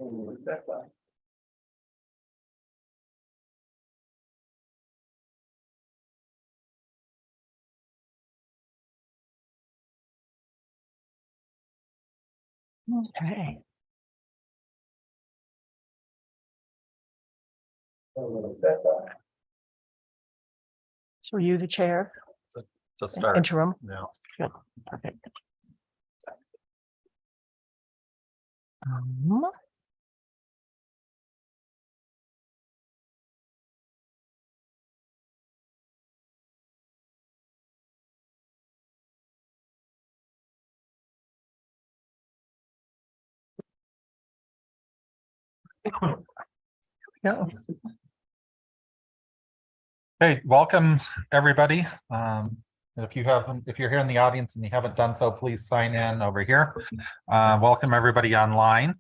Okay. So are you the chair? Just start. Interim? Yeah. Good. Perfect. No. Hey, welcome everybody. If you're here in the audience and you haven't done so, please sign in over here. Welcome everybody online.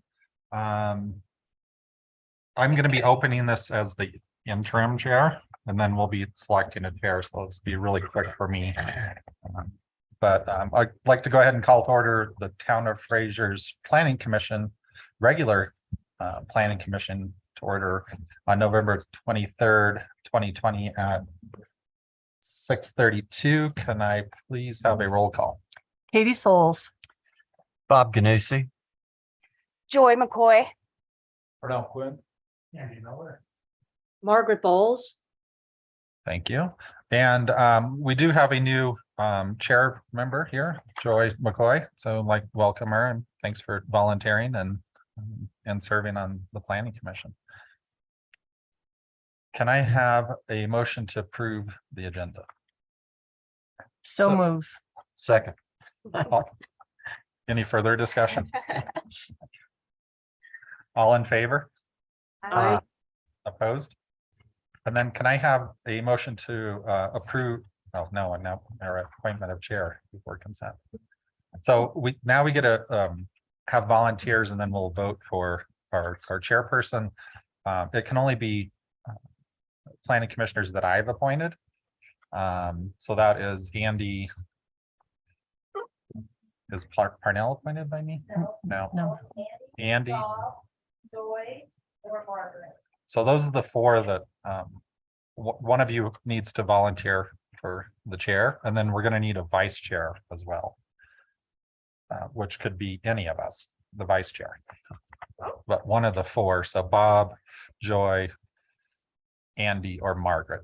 I'm going to be opening this as the interim chair, and then we'll be selecting a chair. So let's be really quick for me. But I'd like to go ahead and call to order the Town of Fraser's Planning Commission, regular Planning Commission to order on November 23rd, 2020 at 6:32. Can I please have a roll call? Katie Souls. Bob Ganussi. Joy McCoy. Pernell Quinn. Margaret Bowles. Thank you. And we do have a new chair member here, Joy McCoy. So like welcome her and thanks for volunteering and serving on the Planning Commission. Can I have a motion to approve the agenda? So move. Second. Any further discussion? All in favor? Aye. Opposed? And then can I have a motion to approve? Oh, no, now our appointment of chair before consent. So we get to have volunteers and then we'll vote for our chairperson. It can only be planning commissioners that I've appointed. So that is Andy. Is Parnell appointed by me? No. Andy. Joy or Margaret. So those are the four that one of you needs to volunteer for the chair, and then we're going to need a vice chair as well, which could be any of us, the vice chair. But one of the four, so Bob, Joy, Andy, or Margaret.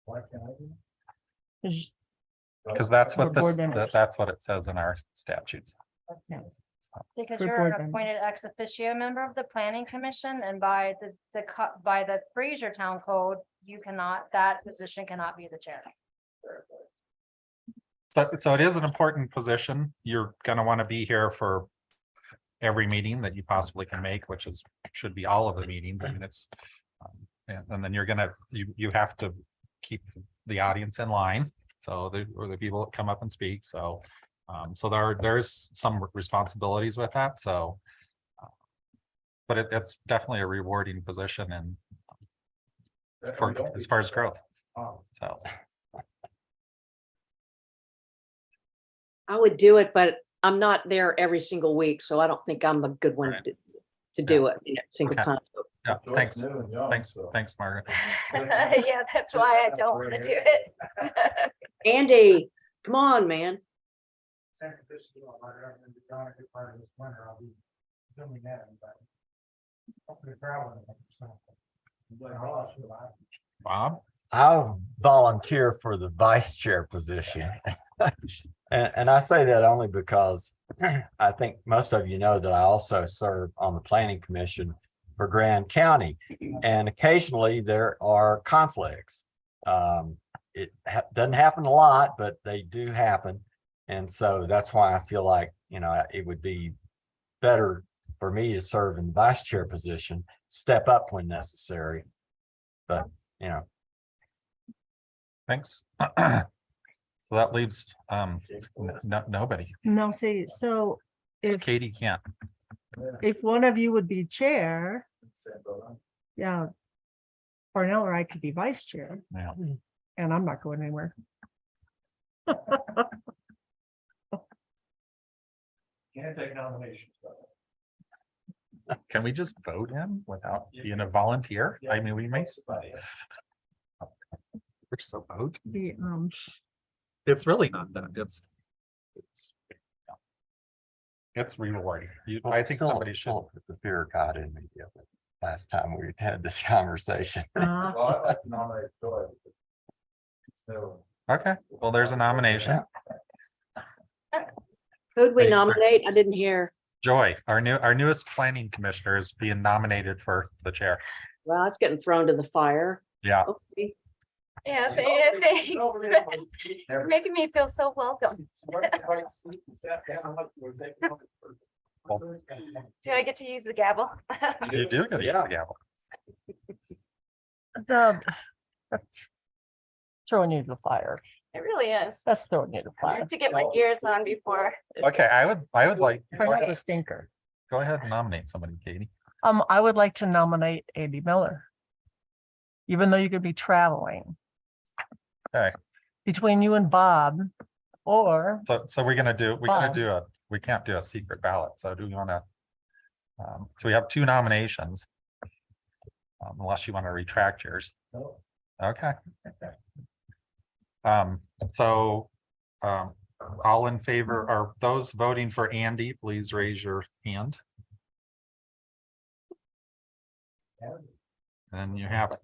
Why can't I do that? Because that's what that's what it says in our statutes. Because Good you're board an members. appointed ex officio member of the Planning Commission, and by the Fraser Town Code, that position cannot be the chair. So it is an important position. You're going to want to be here for every meeting that you possibly can make, which should be all of the meetings. I mean, it's and then you have to keep the audience in line. So the people that come up and speak. So there's some responsibilities with that. So, but it's definitely a rewarding position and as far as growth. So I would do it, but I'm not there every single week, so I don't think I'm a good one Right. to do it single Okay. time. yeah, thanks, Margaret. Yeah, that's why I don't want to do it. Andy, come on, man. Bob? I'll volunteer for the vice chair position. And I say that only because I think most of you know that I also serve on the Planning Commission for Grand County. And occasionally there are conflicts. It doesn't happen a lot, but they do happen. And so that's why I feel like, it would be better for me to serve in the vice chair position, step up when necessary. But, Thanks. So that leaves nobody. No, see, so if Katie can't. one of you would be chair, yeah, Parnell or I could be vice chair, Yeah. and I'm not going anywhere. Can't take nominations. can we just vote him without being a volunteer? I mean, we may. We're so vote. The, It's really not that. It's rewarding. I think Philip- somebody should. Philip put the fear God in me the other- last time we had this conversation. Okay, well, there's a nomination. Who'd we Hey, nominate? I didn't hear. Joy, our newest planning commissioner is being nominated for the chair. Well, it's getting thrown to the fire. Yeah. Okay. Yeah, thanks. You're making me feel so welcome. Do I get to use the gavel? You do get to use the gavel. that's throwing you to the fire. It really is. That's throwing you to the I fire. have to get my gears on before. Okay, I would like, That's a stinker. go ahead and nominate somebody, Katie. I would like to nominate Andy Miller. Even though you could be traveling. Okay. Between you and Bob, or So we can't do a secret ballot. So do we want to? So we have two nominations. Unless you want to retract yours. Okay. So, all in favor, are those voting for Andy, please raise your hand. And you have it.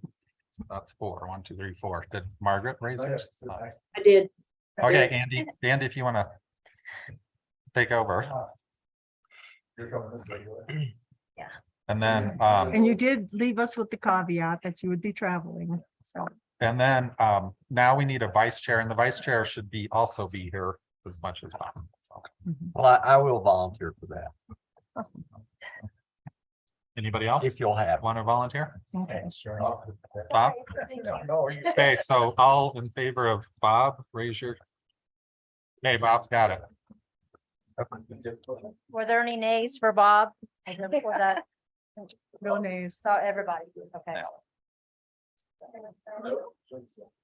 So that's 4. 1, 2, 3, 4. Did Margaret raise hers? I did. Okay, Andy, if you want to take over. And then, and you did leave us with the caveat that you would be traveling, so. and then, now we need a vice chair, and the vice chair should also be here as much as possible. So, Well, I will volunteer for that, Awesome. anybody else if you'll have. want to volunteer? Okay. Bob? Okay, so all in favor of Bob, raise your. Hey, Bob's got it. Were there any nays for Bob? I did for that. No nays. Saw everybody. Okay.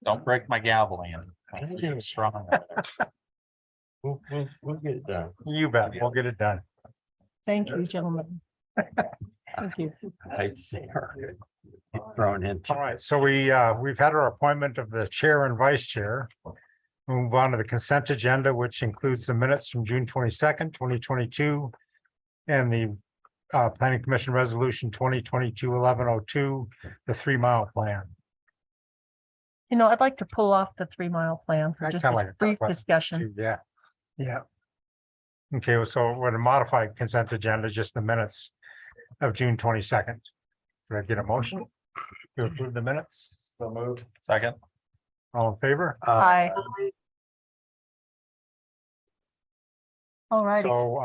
Don't break my gavel, Andy. It's strong. We'll get it done. You bet. We'll get it done. Thank you, gentlemen. Thank you. I hate to see her get thrown into. All right, so we've had our appointment of the chair and vice chair. Move on to the consent agenda, which includes the minutes from June 22nd, 2022. And the planning commission resolution 2022-1102, the 3-mile plan. You know, I'd like to pull off the 3-mile plan for I'd just kinda a like to talk brief about it. discussion. Yeah, yeah. Okay, well, so with a modified consent agenda, just the minutes of June 22nd. Do I get a motion to approve the minutes? So moved. Second. All in favor? Hi. All righty. So,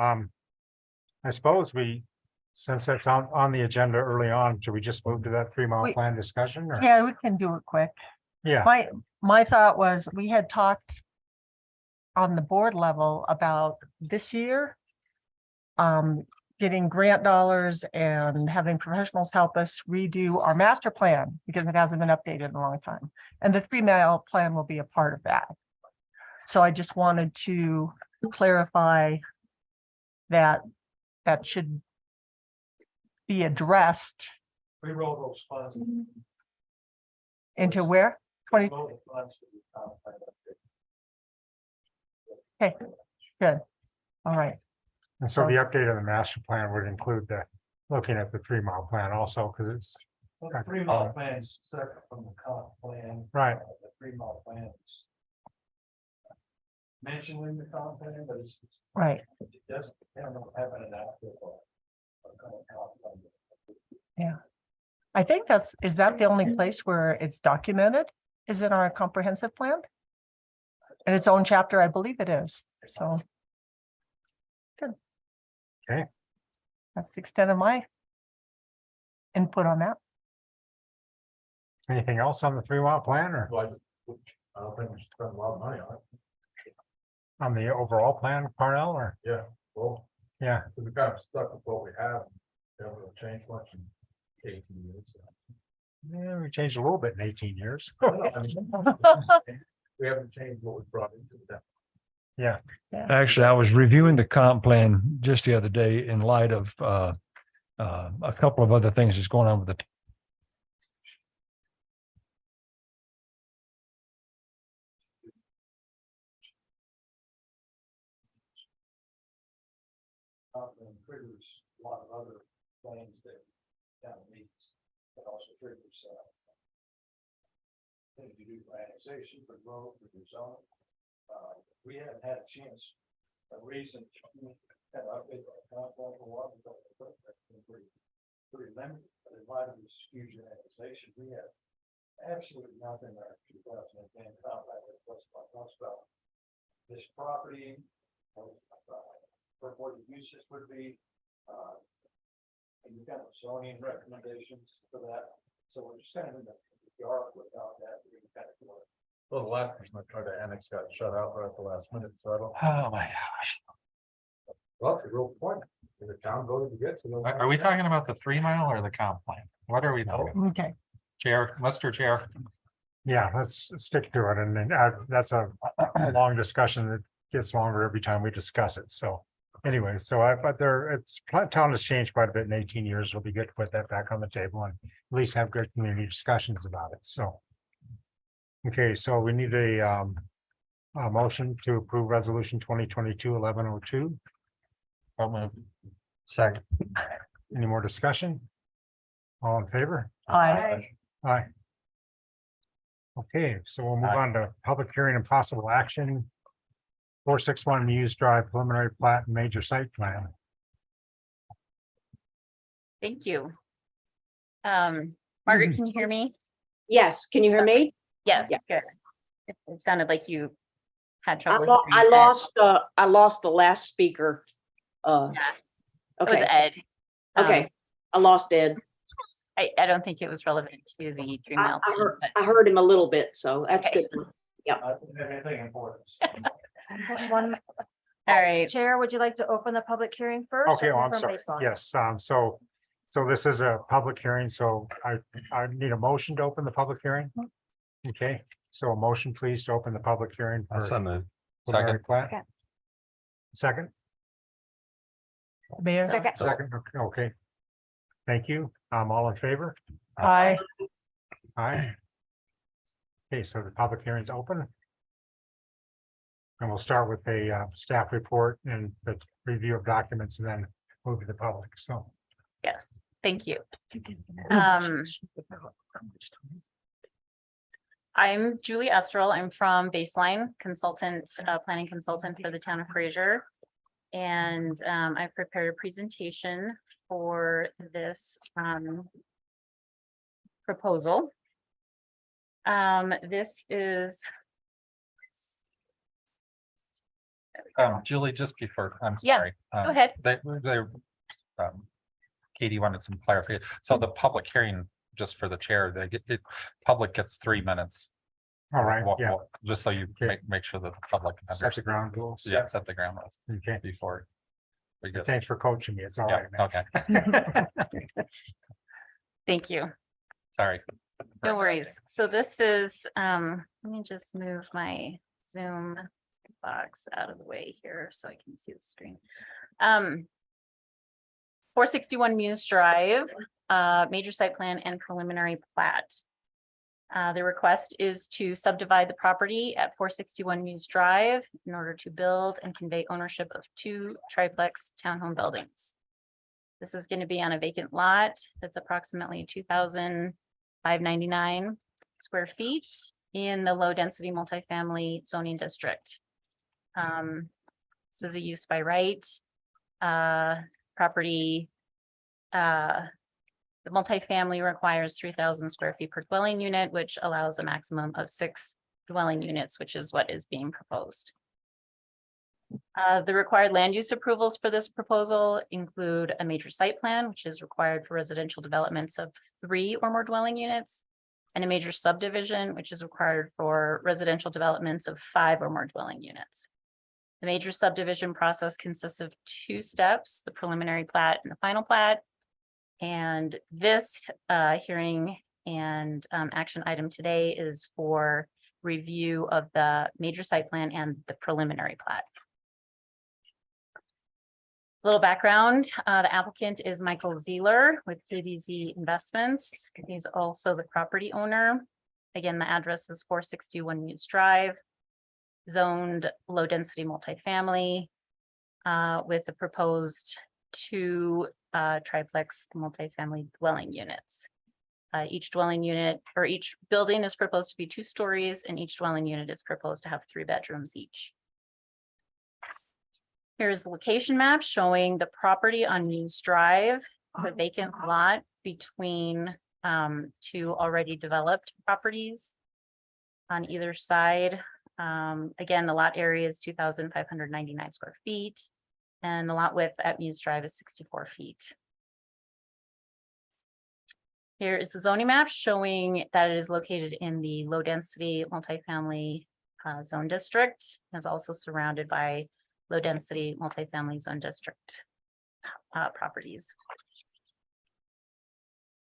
I suppose since that's on the agenda early on, should we just move to that 3-mile We- plan discussion or? Yeah, we can do it quick. Yeah, My thought was, we had talked on the board level about this year, getting grant dollars and having professionals help us redo our master plan because it hasn't been updated in a long time. And the 3-mile plan will be a part of that. So I just wanted to clarify that that should be addressed We roll those funds. into where? 20, roll the funds for the town plan. okay, good. All right. and so the update of the master plan would include looking at the 3-mile plan also, because it's, Well, the 3-mile plan is separate from the comp plan. right, The 3-mile plan is mentioned in the comp plan, but it's, Right. it doesn't, have an active. I think is that the only place where it's documented? Is in our comprehensive plan? In its own chapter, I believe it is, so. Good. Okay. That's the extent of my input on that. anything else on the 3-mile plan or I don't think we should spend a lot of money on it. on the overall plan, Parnell, or? Yeah, well, Yeah, we kind of stuck with what we have. They haven't changed much in 18 years. yeah, we changed a little bit in 18 years. We haven't changed what we brought into the. Yeah, Actually, I was reviewing the comp plan just the other day in light of a couple of other things that's going on with the And triggers a lot of other things that town needs, but also triggers things you do for annexation, for growth, for rezoning. We haven't had a chance, a reason to kind of update our contract for a while, because that's been pretty limited. But in light of this huge annexation, we have absolutely nothing in our 2010 contract that talks about this property, what the uses would be, and you've got zoning recommendations for that. So we're just kind of in the dark without that. Well, the last person that tried to annex got shut out right at the last minute, so I don't. Oh, my gosh. Well, that's a real point. The town voted to get to. Are we talking about the 3 mile or the comp plan? What are we talking? Okay. Chair, Mr. Chair. Yeah, let's stick to it. And then that's a long discussion that gets longer every time we discuss it. So anyway, but town has changed quite a bit in 18 years. It'll be good to put that back on the table and at least have good community discussions about it. So. Okay, so we need a motion to approve resolution 2022-1102. So moved. Second. Any more discussion? All in favor? Aye. Aye. Okay, so we'll move on to public hearing and possible action. 461 Muse Drive preliminary plat and major site plan. Thank you. Margaret, can you hear me? Yes, can you hear me? Yes, Yeah. good. It sounded like you had I trouble. lo- I hearing Ed. lost the last speaker. Yeah, it was Okay, Ed. okay, I lost Ed. I don't think it was relevant to the 3 mile. plan, but- I heard him a little bit, so that's Okay. good. I didn't have anything important. One, All right, Chair, would you like to open the public hearing first? or Okay, oh, I'm from sorry. baseline? Yes, so this is a public hearing, so I need a motion to open the public hearing. Okay, so a motion, please, to open the public hearing. for So moved. preliminary Second. plat. Second. Second, Mayor. second, okay. Thank you. All in favor? Aye. Aye. Okay, so the public hearing's open. And we'll start with a staff report and the review of documents and then move to the public, so. yes, thank you. I'm Julie Estrel. I'm from Baseline Consultant, planning consultant for the town of Fraser. And I've prepared a presentation for this proposal. This is. Julie, just before, I'm Yeah, sorry. Go ahead. Katie wanted some clarification. So the public hearing, just for the chair, public gets 3 minutes. All right, yeah, Just so you Okay. make sure that the public. set the ground rules. Yeah, set the ground rules Okay, before. We get, thanks for coaching me. It's all yeah, right. man. okay, Thank you. sorry. No worries. So this is, let me just move my Zoom box out of the way here so I can see the screen. 461 Muse Drive, major site plan and preliminary plat. The request is to subdivide the property at 461 Muse Drive in order to build and convey ownership of 2 triplex townhome buildings. This is going to be on a vacant lot that's approximately 2,599 square feet in the low-density multifamily zoning district. This is a use by right property. The multifamily requires 3,000 square feet per dwelling unit, which allows a maximum of 6 dwelling units, which is what is being proposed. The required land use approvals for this proposal include a major site plan, which is required for residential developments of 3 or more dwelling units, and a major subdivision, which is required for residential developments of 5 or more dwelling units. The major subdivision process consists of 2 steps, the preliminary plat and the final plat. And this hearing and action item today is for review of the major site plan and the preliminary plat. Little background, the applicant is Michael Zeeler with KBZ Investments. He's also the property owner. Again, the address is 461 Muse Drive, zoned low-density multifamily with the proposed 2 triplex multifamily dwelling units. Each dwelling unit or each building is proposed to be 2 stories, and each dwelling unit is proposed to have 3 bedrooms each. Here's the location map showing the property on Muse Drive. It's a vacant lot between 2 already developed properties on either side. Again, the lot area is 2,599 square feet, and the lot width at Muse Drive is 64 feet. Here is the zoning map showing that it is located in the low density multifamily zone district. It's also surrounded by low density multifamily zone district properties.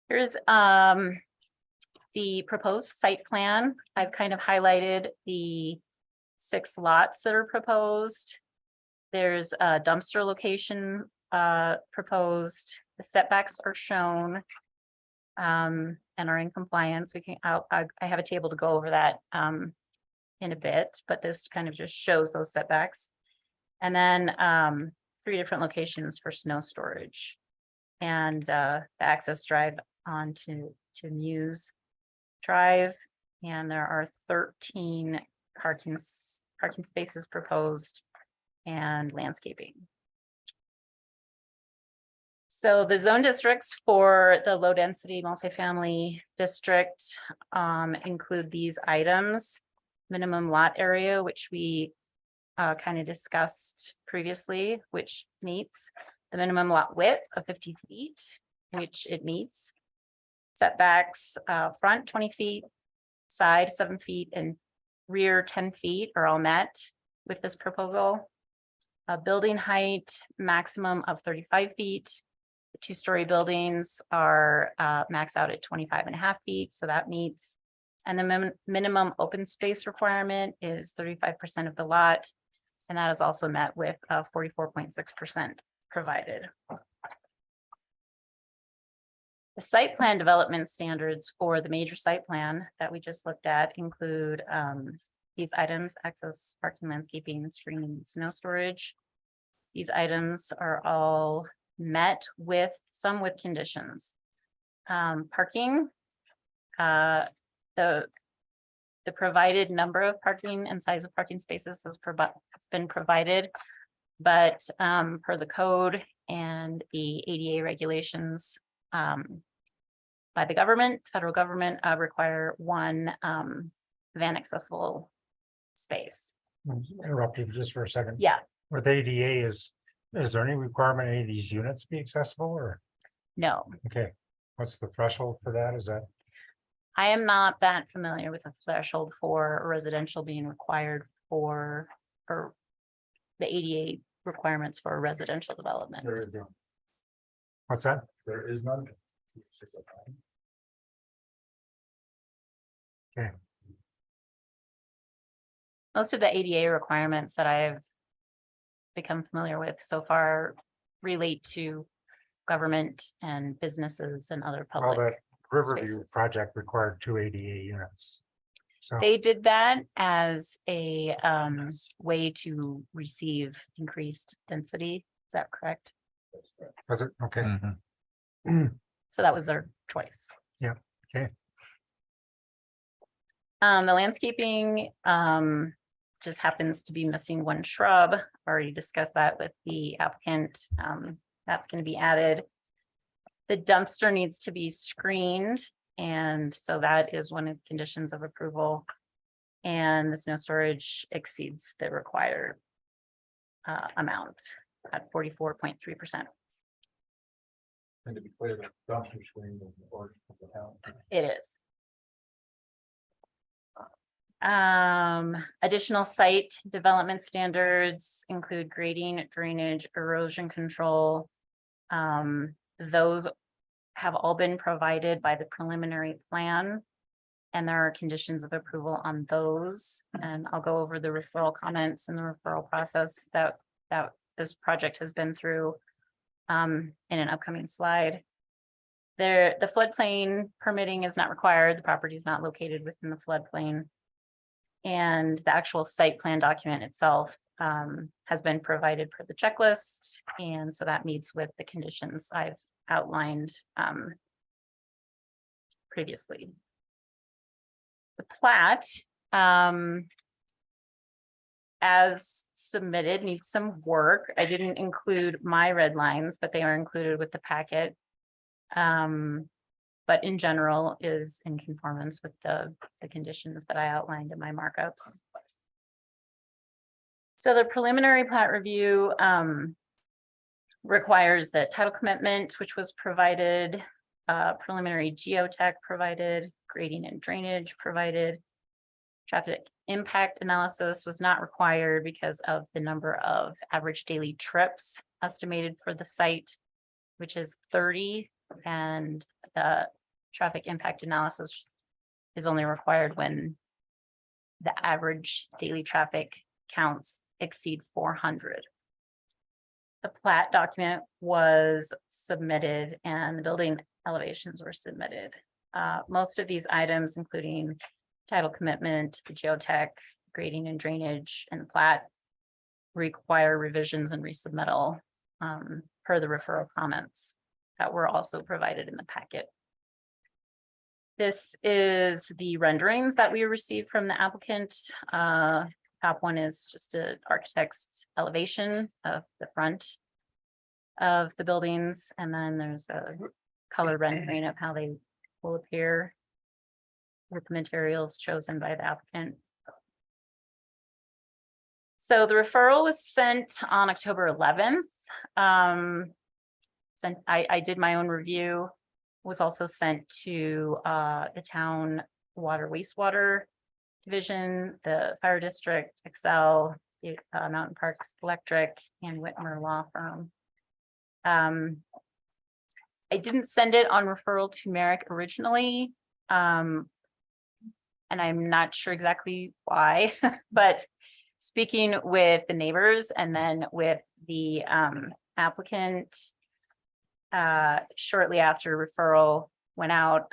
Here's the proposed site plan. I've kind of highlighted the 6 lots that are proposed. There's a dumpster location proposed. The setbacks are shown and are in compliance. I have a table to go over that in a bit, but this kind of just shows those setbacks. And then 3 different locations for snow storage and the access drive onto Muse Drive. And there are 13 parking spaces proposed and landscaping. So the zone districts for the low density multifamily district include these items: minimum lot area, which we kind of discussed previously, which meets the minimum lot width of 50 feet, which it meets. Setbacks, front 20 feet, side 7 feet, and rear 10 feet are all met with this proposal. Building height maximum of 35 feet. The 2-story buildings are maxed out at 25.5 feet, so that meets. And the minimum open space requirement is 35% of the lot. And that is also met with 44.6% provided. The site plan development standards for the major site plan that we just looked at include these items: access, parking, landscaping, screening, snow storage. These items are all met with some with conditions. Parking, the provided number of parking and size of parking spaces has been provided, but per the code and the ADA regulations by the government, federal government, require 1 van accessible space. Interrupt you just for a second. Yeah, With ADA, is there any requirement any of these units be accessible, or, no, okay, what's the threshold for that? Is that, I am not that familiar with a threshold for residential being required for the ADA requirements for a residential development. There is none. what's that? There is none. Most of the ADA requirements that I've become familiar with so far relate to government and businesses and other Well, public. that Riverview spaces. project required 2 ADA units. So, They did that as a way to receive increased density. Is that correct? was it, okay, Mhm. So that was their choice. Yeah, okay. The landscaping just happens to be missing 1 shrub. Already discussed that with the applicant. That's going to be added. The dumpster needs to be screened, and so that is one of the conditions of approval. And the snow storage exceeds the required amount at 44.3%. And to be clear, the dumpster screen is the origin of the town. It is. Additional site development standards include grading, drainage, erosion control. Those have all been provided by the preliminary plan. And there are conditions of approval on those. And I'll go over the referral comments and the referral process that this project has been through in an upcoming slide. There, the floodplain permitting is not required. The property is not located within the floodplain. And the actual site plan document itself has been provided per the checklist. And so that meets with the conditions I've outlined previously. The plat, as submitted, needs some work. I didn't include my red lines, but they are included with the packet. But in general is in conformance with the conditions that I outlined in my markups. So the preliminary plat review requires that title commitment, which was provided, preliminary geotech provided, grading and drainage provided. Traffic impact analysis was not required because of the number of average daily trips estimated for the site, which is 30, and the traffic impact analysis is only required when the average daily traffic counts exceed 400. The plat document was submitted and the building elevations were submitted. Most of these items, including title commitment, the geotech, grading and drainage, and the plat, require revisions and resubmittal per the referral comments that were also provided in the packet. This is the renderings that we received from the applicant. Top one is just an architect's elevation of the front of the buildings, and then there's a color rendering of how they will appear with the materials chosen by the applicant. So the referral was sent on October 11th. I did my own review, was also sent to the town water wastewater division, the fire district, Excel, Mountain Parks Electric, and Whitmer Law Firm. I didn't send it on referral to Merrick originally. And I'm not sure exactly why, but speaking with the neighbors and then with the applicant, shortly after referral went out,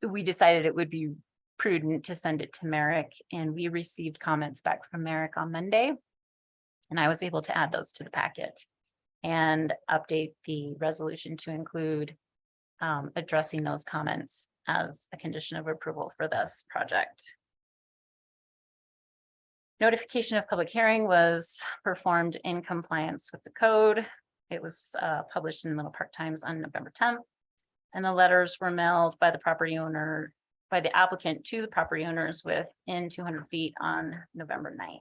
we decided it would be prudent to send it to Merrick, and we received comments back from Merrick on Monday. And I was able to add those to the packet and update the resolution to include addressing those comments as a condition of approval for this project. Notification of public hearing was performed in compliance with the code. It was published in the Little Park Times on November 10th, and the letters were mailed by the property owner, by the applicant to the property owners within 200 feet on November 9th.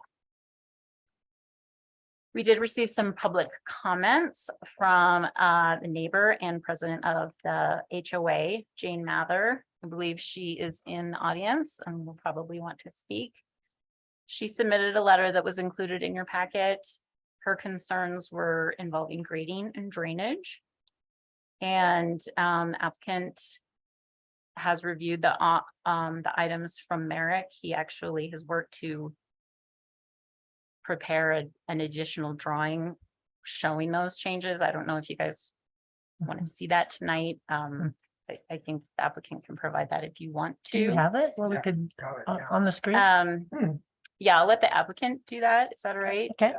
We did receive some public comments from the neighbor and president of the HOA, Jane Mather. I believe she is in the audience and will probably want to speak. She submitted a letter that was included in your packet. Her concerns were involving grading and drainage. And the applicant has reviewed the items from Merrick. He actually has worked to prepare an additional drawing showing those changes. I don't know if you guys want to see that tonight. I think the applicant can provide that if you want to. Do you have it? Well, we could on the screen. Yeah, I'll let the applicant do that. Is that all right? Okay.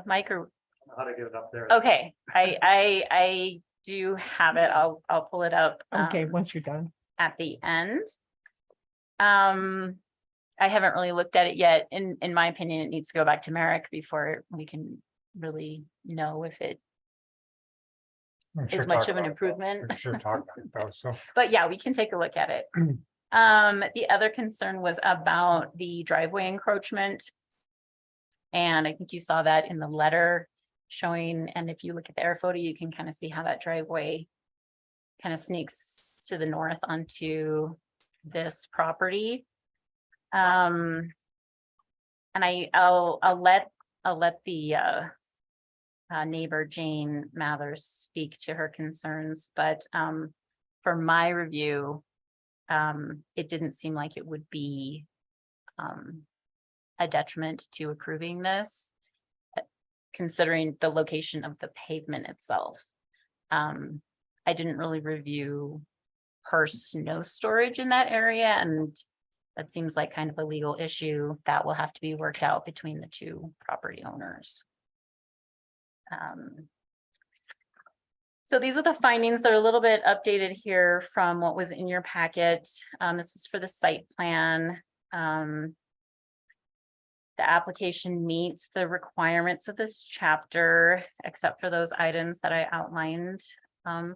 Mike, or How to get it up there. okay, I do have it. I'll pull it up. Okay, once you're done. At the end. I haven't really looked at it yet. In my opinion, it needs to go back to Merrick before we can really know if it is much of an improvement. But yeah, we can take a look at it. The other concern was about the driveway encroachment. And I think you saw that in the letter showing, and if you look at the air photo, you can kind of see how that driveway kind of sneaks to the north onto this property. And I'll let the neighbor Jane Mathers speak to her concerns, but for my review, it didn't seem like it would be a detriment to approving this. considering the location of the pavement itself. I didn't really review her snow storage in that area, and that seems like kind of a legal issue that will have to be worked out between the two property owners. So these are the findings. They're a little bit updated here from what was in your packet. This is for the site plan. The application meets the requirements of this chapter, except for those items that I outlined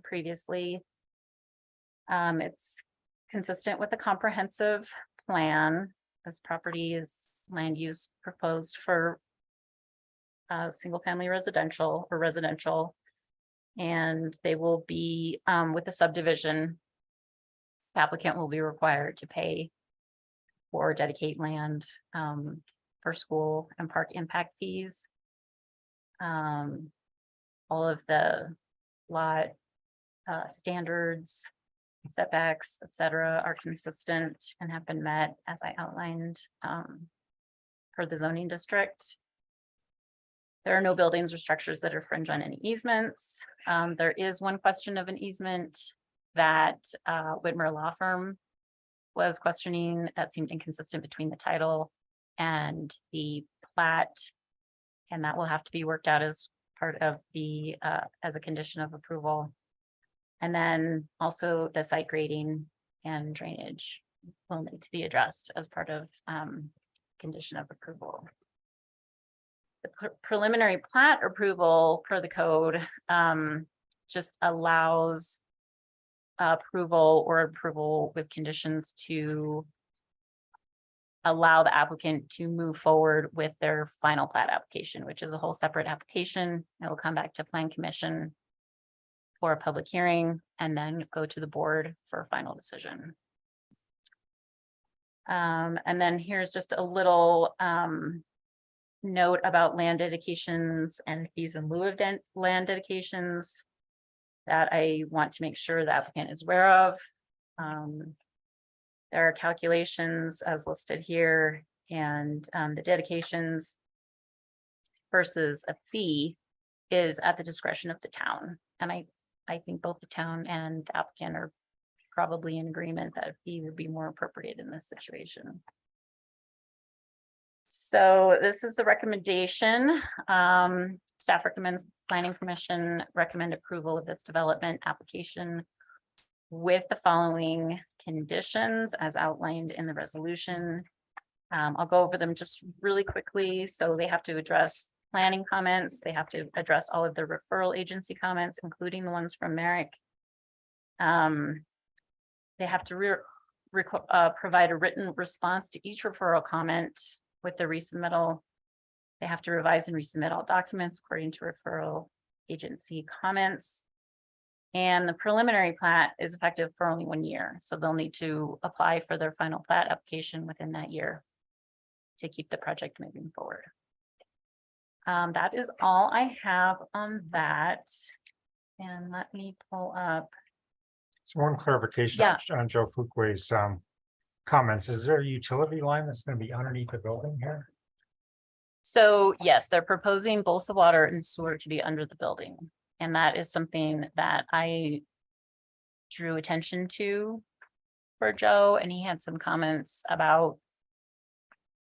previously. It's consistent with the comprehensive plan. This property is land use proposed for single family residential or residential. And they will be with the subdivision. The applicant will be required to pay or dedicate land for school and park impact fees. All of the lot standards, setbacks, etc., are consistent and have been met as I outlined for the zoning district. There are no buildings or structures that infringe on any easements. There is one question of an easement that Whitmer Law Firm was questioning that seemed inconsistent between the title and the plat. And that will have to be worked out as part of the, as a condition of approval. And then also the site grading and drainage will need to be addressed as part of condition of approval. The preliminary plat approval per the code just allows approval with conditions to allow the applicant to move forward with their final plat application, which is a whole separate application. It will come back to Plan Commission for a public hearing and then go to the board for a final decision. And then here's just a little note about land dedications and fees in lieu of land dedications that I want to make sure the applicant is aware of. There are calculations as listed here, and the dedications versus a fee is at the discretion of the town. And I think both the town and the applicant are probably in agreement that a fee would be more appropriate in this situation. So this is the recommendation. Staff recommends Planning Commission recommend approval of this development application with the following conditions as outlined in the resolution. I'll go over them just really quickly. So they have to address planning comments. They have to address all of the referral agency comments, including the ones from Merrick. They have to provide a written response to each referral comment with the resubmittal. They have to revise and resubmit all documents according to referral agency comments. And the preliminary plat is effective for only 1 year. So they'll need to apply for their final plat application within that year to keep the project moving forward. That is all I have on that. And let me pull up. So one clarification Yeah. on Joe Fuquay's comments. Is there a utility line that's going to be underneath the building here? So yes, they're proposing both the water and sewer to be under the building. And that is something that I drew attention to for Joe, and he had some comments about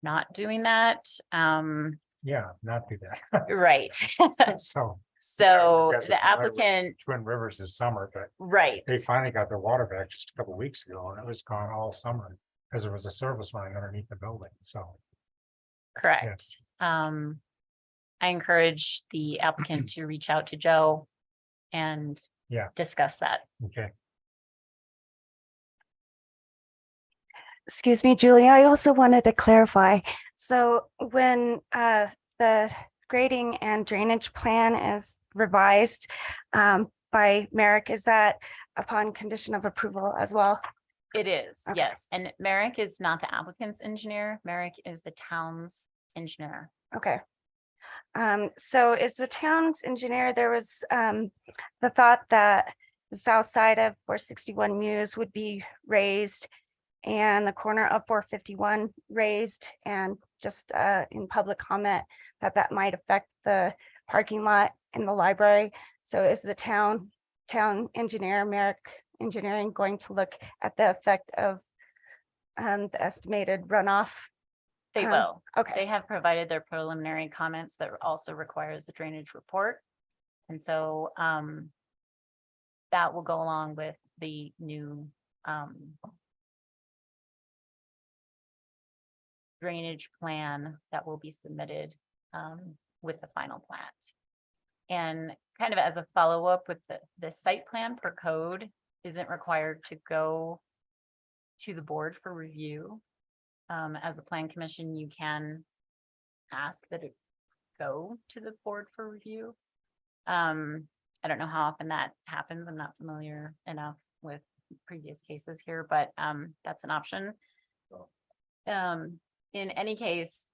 not doing that. Yeah, not do that. Right. So. So Yeah, the applicant, Twin Rivers this summer, but right, they finally got their water back just a couple weeks ago, and it was gone all summer because there was a service line underneath the building. So correct. I encourage the applicant to reach out to Joe and Yeah. discuss that. okay, Excuse me, Julie, I also wanted to clarify. So when the grading and drainage plan is revised by Merrick, is that upon condition of approval as well? It is, Okay. yes. And Merrick is not the applicant's engineer. Merrick is the town's engineer. Okay. So is the town's engineer, there was the thought that the south side of 461 Muse would be raised and the corner of 451 raised, and just in public comment that might affect the parking lot in the library. So is the town engineer, Merrick Engineering, going to look at the effect of the estimated runoff? They Um, will. They Okay, have provided their preliminary comments that also requires the drainage report. And so that will go along with the new drainage plan that will be submitted with the final plat. And kind of as a follow-up with the site plan per code isn't required to go to the board for review. As a plan commission, you can ask that it go to the board for review. I don't know how often that happens. I'm not familiar enough with previous cases here, but that's an option. In any case,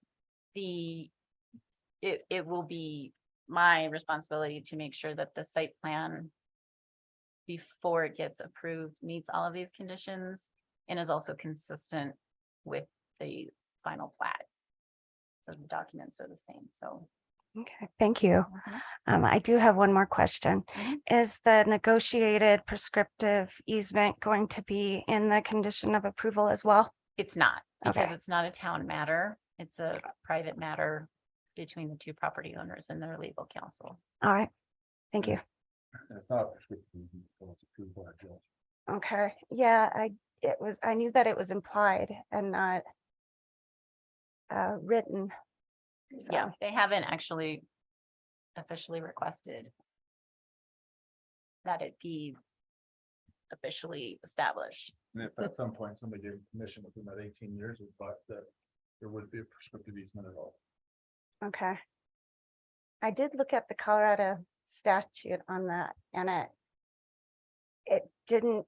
it will be my responsibility to make sure that the site plan before it gets approved meets all of these conditions and is also consistent with the final plat. So the documents are the same, so. okay, thank you. I do have one more question. Mhm. Is the negotiated prescriptive easement going to be in the condition of approval as well? It's not, because Okay. it's not a town matter. It's a private matter between the two property owners and their legal counsel. All right, thank you. It's not prescriptive, so it's approved by a judge. Okay, yeah, I knew that it was implied and not written. Yeah, So, they haven't actually officially requested that it be officially established. And if at some point somebody gave permission within that 18 years, we thought that there would be a prescriptive easement at all. okay. I did look at the Colorado statute on that, and it didn't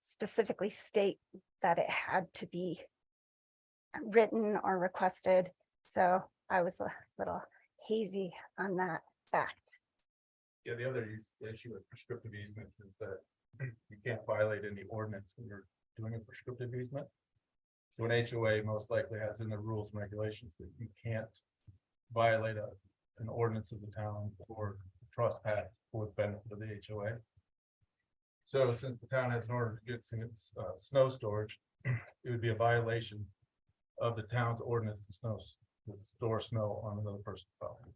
specifically state that it had to be written or requested, so I was a little hazy on that fact. Yeah, the other issue with prescriptive easements is that you can't violate any ordinance when you're doing a prescriptive easement. So an HOA most likely has in the rules and regulations that you can't violate an ordinance of the town or trespass for the benefit of the HOA. So since the town has an order to get its snow storage, it would be a violation of the town's ordinance to store snow on another person's property.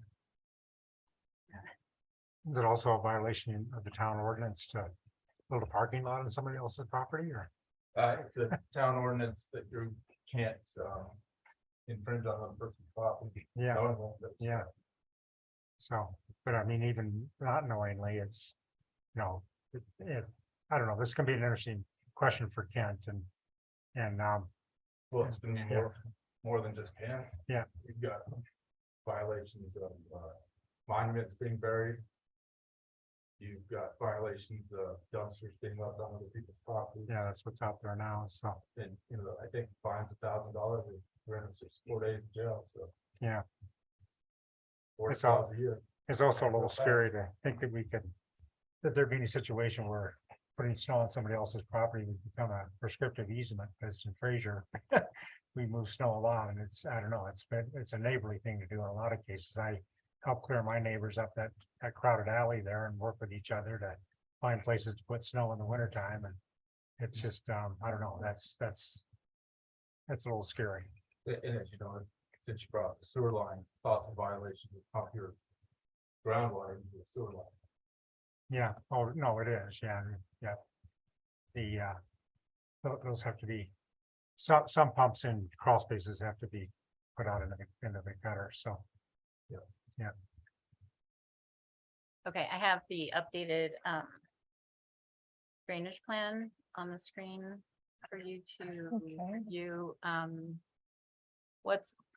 Is it also a violation of the town ordinance to build a parking lot on somebody else's property, or? It's a town ordinance that you can't infringe on a person's property. Yeah, No, that's- yeah. So, but I mean, even not knowingly, it's, you know, I don't know, this can be an interesting question for Kent and Well, it's gonna be more than just can. Yeah. You've got violations of monuments being buried. You've got violations of dumpsters being left on other people's property. yeah, that's what's out there now, so, And, you know, I think fines $1,000 or 4 days in jail, so. yeah. It's $40,000 a year. It's also a little scary to think that that there'd be any situation where putting snow on somebody else's property would become a prescriptive easement, because in Fraser, we move snow a lot, and I don't know, it's a neighborly thing to do in a lot of cases. I help clear my neighbors up that crowded alley there and work with each other to find places to put snow in the wintertime, and it's just, I don't know, that's a little scary. And as you know, since you brought up the sewer line, thoughts of violations of pump your groundwater into the sewer line. Yeah, oh, no, it is, yeah, yeah. Those have to be, some pumps in crawl spaces have to be put out into the gutter, so. Okay, I have the updated drainage plan on the screen for you to Okay. review.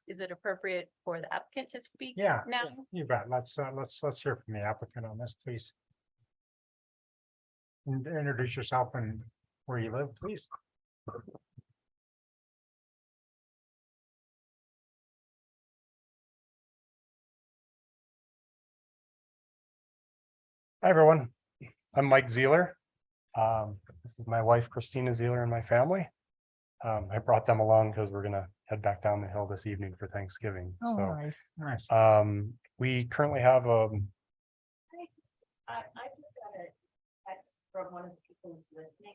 Is it appropriate for the applicant to speak Yeah. now? You bet. Let's hear from the applicant on this, please. And introduce yourself and where you live, please. Hi, everyone. I'm Mike Zeeler. This is my wife, Christina Zeeler, and my family. I brought them along because we're gonna head back down the hill this evening for Thanksgiving. Oh, So, nice. Nice. We currently have I just got a text from one of the people who's listening,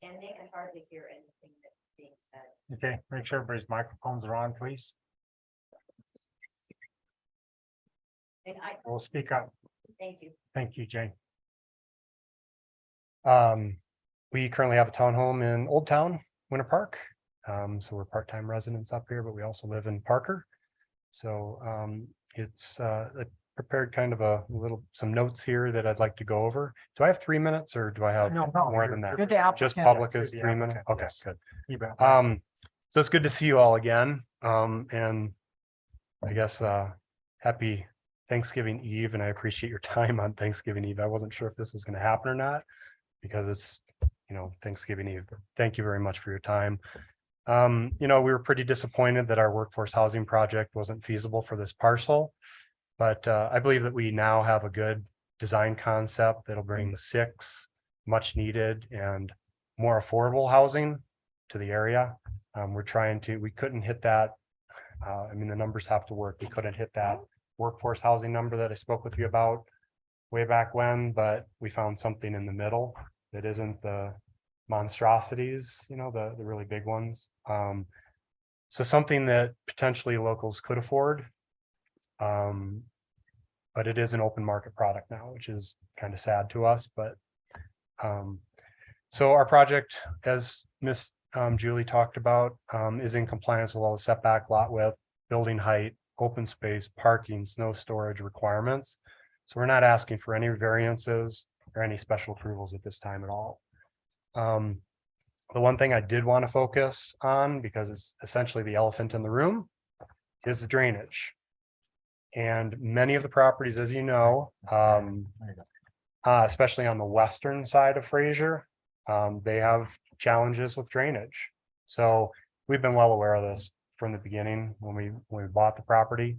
and they can hardly hear anything that's being said. Okay, make sure everybody's microphones are on, please. And I, We'll speak up. thank you. thank you, Jane. We currently have a townhome in Old Town, Winter Park. So we're part-time residents up here, but we also live in Parker. So it's I prepared kind of some notes here that I'd like to go over. Do I have 3 minutes or do I have No, more you're- than that? you're the Just applicant. public is You're the 3 minutes? applicant, Okay, yes. good. You bet. So it's good to see you all again. And I guess happy Thanksgiving Eve, and I appreciate your time on Thanksgiving Eve. I wasn't sure if this was going to happen or not because it's, Thanksgiving Eve. But thank you very much for your time. We were pretty disappointed that our workforce housing project wasn't feasible for this parcel. But I believe that we now have a good design concept that'll bring the 6 much needed and more affordable housing to the area. We couldn't hit that. The numbers have to work. We couldn't hit that workforce housing number that I spoke with you about way back when, but we found something in the middle that isn't the monstrosities, the really big ones. So something that potentially locals could afford. But it is an open market product now, which is kind of sad to us, but so our project, as Miss Julie talked about, is in compliance with all the setback, lot width, building height, open space, parking, snow storage requirements. So we're not asking for any variances or any special approvals at this time at all. The one thing I did want to focus on, because it's essentially the elephant in the room, is the drainage. And many of the properties, as you know, especially on the western side of Fraser, they have challenges with drainage. So we've been well aware of this from the beginning when we bought the property,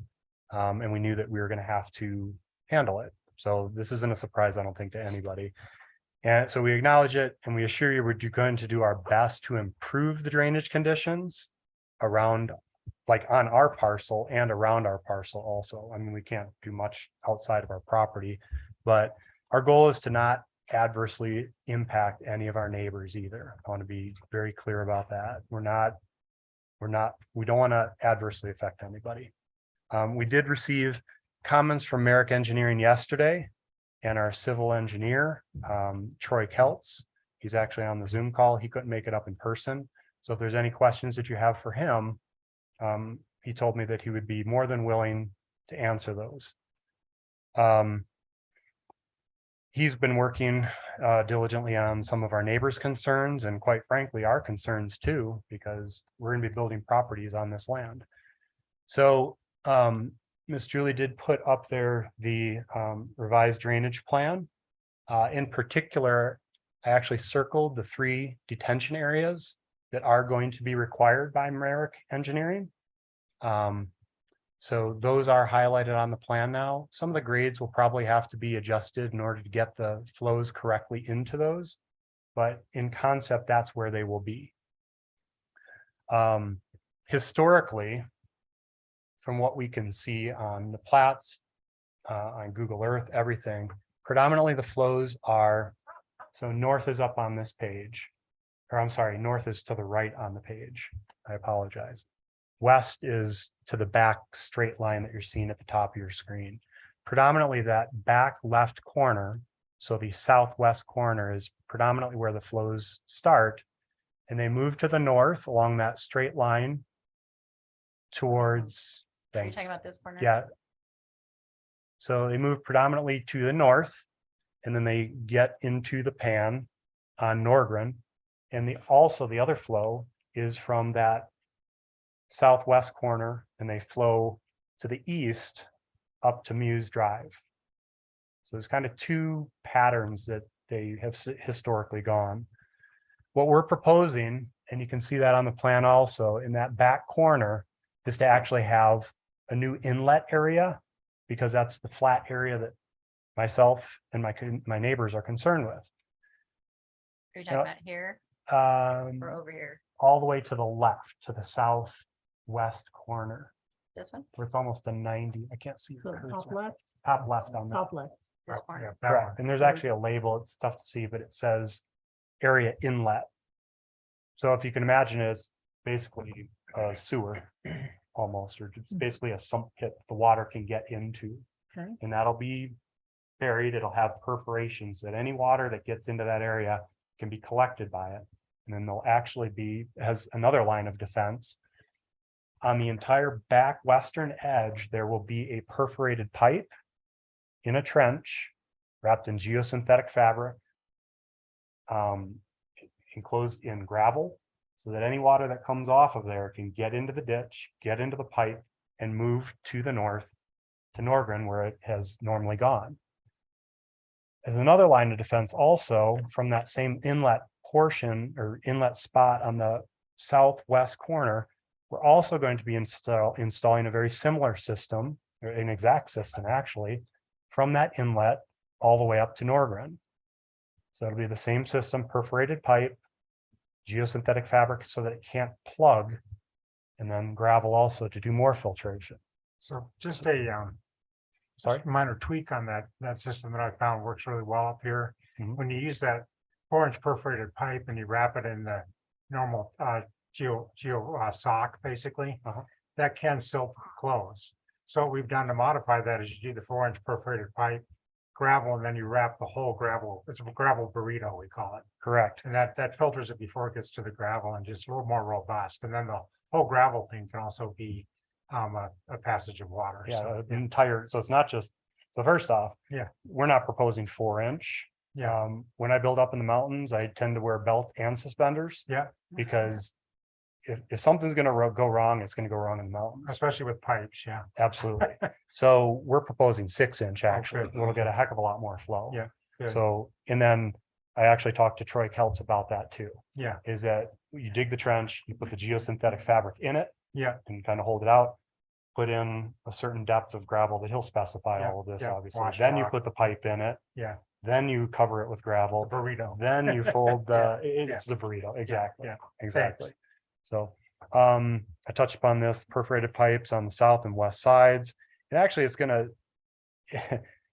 and we knew that we were going to have to handle it. So this isn't a surprise, I don't think, to anybody. And so we acknowledge it, and we assure you we're going to do our best to improve the drainage conditions around, like on our parcel and around our parcel also. We can't do much outside of our property, but our goal is to not adversely impact any of our neighbors either. I want to be very clear about that. We don't want to adversely affect anybody. We did receive comments from Merrick Engineering yesterday, and our civil engineer, Troy Keltz. He's actually on the Zoom call. He couldn't make it up in person. So if there's any questions that you have for him, he told me that he would be more than willing to answer those. He's been working diligently on some of our neighbors' concerns and quite frankly, our concerns too, because we're going to be building properties on this land. So Miss Julie did put up there the revised drainage plan. In particular, I actually circled the 3 detention areas that are going to be required by Merrick Engineering. So those are highlighted on the plan now. Some of the grades will probably have to be adjusted in order to get the flows correctly into those, but in concept, that's where they will be. Historically, from what we can see on the plats, on Google Earth, everything, predominantly the flows are, so north is up on this page, or I'm sorry, north is to the right on the page. I apologize. West is to the back straight line that you're seeing at the top of your screen. Predominantly that back left corner, so the southwest corner is predominantly where the flows start, and they move to the north along that straight line towards, Are you talking about this corner? yeah. So they move predominantly to the north, and then they get into the pan on Norgren. And the other flow is from that southwest corner, and they flow to the east up to Muse Drive. So there's kind of 2 patterns that they have historically gone. What we're proposing, and you can see that on the plan also, in that back corner, is to actually have a new inlet area, because that's the flat area that myself and my neighbors are concerned with. Are you talking about here or over here? All the way to the left, to the southwest corner. This one, where it's almost a 90. I can't see. the So top cursor. left, Top left on that. top left. this Oh, one. yeah, that Correct. one. And there's actually a label. It's tough to see, but it says area inlet. So if you can imagine, it's basically a sewer almost, or it's basically a sump pit the water can get into. Okay. And that'll be buried. It'll have perforations that any water that gets into that area can be collected by it. And then there'll actually be, has another line of defense. On the entire back western edge, there will be a perforated pipe in a trench wrapped in geosynthetic fabric, enclosed in gravel, so that any water that comes off of there can get into the ditch, get into the pipe, and move to the north to Norgren, where it has normally gone. As another line of defense, also from that same inlet portion or inlet spot on the southwest corner, we're also going to be installing a very similar system, or an exact system actually, from that inlet all the way up to Norgren. So it'll be the same system, perforated pipe, geosynthetic fabric so that it can't plug, and then gravel also to do more filtration. So just a Sorry? minor tweak on that system that I found works really well up here. Mhm. When you use that 4-inch perforated pipe and you wrap it in the normal geo sock, basically, Uh-huh. that can still close. So what we've done to modify that is you do the 4-inch perforated pipe, gravel, and then you wrap the whole gravel. It's a gravel burrito, we call it. Correct. And that filters it before it gets to the gravel and just a little more robust. And then the whole gravel thing can also be a passage of water. Yeah, So, the entire, so it's not just, so first off. Yeah. We're not proposing 4-inch. Yeah. When I build up in the mountains, I tend to wear belt and suspenders. Yeah. Because if something's gonna go wrong, it's gonna go wrong in the mountains. Especially with pipes, yeah. Absolutely. So we're proposing 6-inch actually. good. We'll get a heck of a lot more flow. Yeah, good. So, and then I actually talked to Troy Keltz about that too, Yeah, is that you dig the trench, you put the geosynthetic fabric in it yeah, and kind of hold it out. Put in a certain depth of gravel that he'll specify Yeah, all of this, yeah, obviously. wash Then you rock. put the pipe in it, yeah, then you cover it with a gravel, burrito. then you fold the, yeah. it's the burrito, exactly, Yeah, exactly. So, I touched upon this perforated pipes on the south and west sides. And actually it's gonna,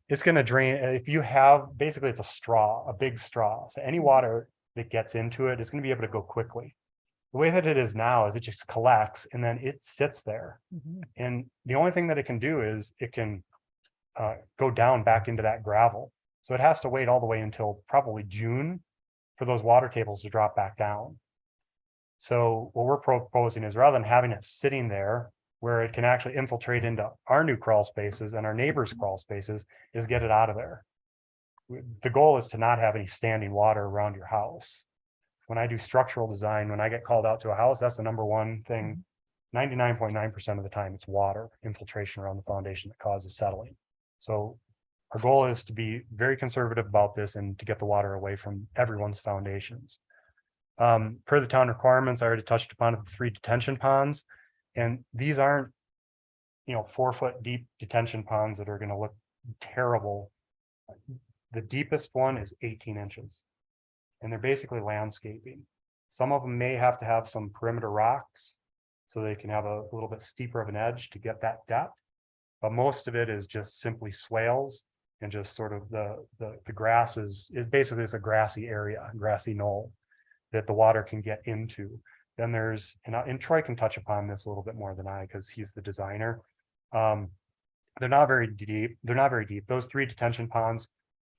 it's gonna drain, if you have, basically it's a straw, a big straw. So any water that gets into it is gonna be able to go quickly. The way that it is now is it just collects and then it sits there. Mhm. And the only thing that it can do is it can go down back into that gravel. So it has to wait all the way until probably June for those water tables to drop back down. So what we're proposing is rather than having it sitting there where it can actually infiltrate into our new crawl spaces and our neighbors' crawl spaces, is get it out of there. The goal is to not have any standing water around your house. When I do structural design, when I get called out to a house, that's the number one thing. 99.9% of the time, it's water infiltration around the foundation that causes settling. So our goal is to be very conservative about this and to get the water away from everyone's foundations. Per the town requirements, I already touched upon the 3 detention ponds. And these aren't, 4-foot deep detention ponds that are going to look terrible. The deepest one is 18 inches. And they're basically landscaping. Some of them may have to have some perimeter rocks so they can have a little bit steeper of an edge to get that depth. But most of it is just simply swales and just sort of the grass is basically it's a grassy area, grassy knoll that the water can get into. Then there's, and Troy can touch upon this a little bit more than I, because he's the designer. They're not very deep. They're not very deep. Those 3 detention ponds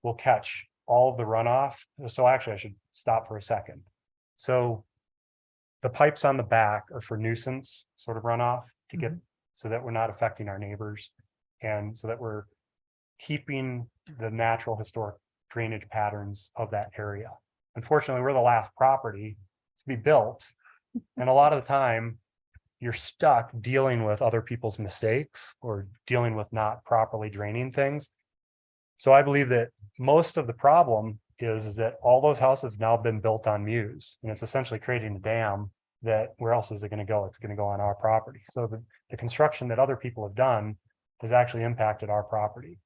will catch all of the runoff. So actually I should stop for a second. So the pipes on the back are for nuisance sort of runoff to get, so that we're not affecting our neighbors. And so that we're keeping the natural historic drainage patterns of that area. Unfortunately, we're the last property to be built. And a lot of the time you're stuck dealing with other people's mistakes or dealing with not properly draining things. So I believe that most of the problem is that all those houses have now been built on Muse, and it's essentially creating a dam that where else is it going to go? It's going to go on our property. So the construction that other people have done has actually impacted our property.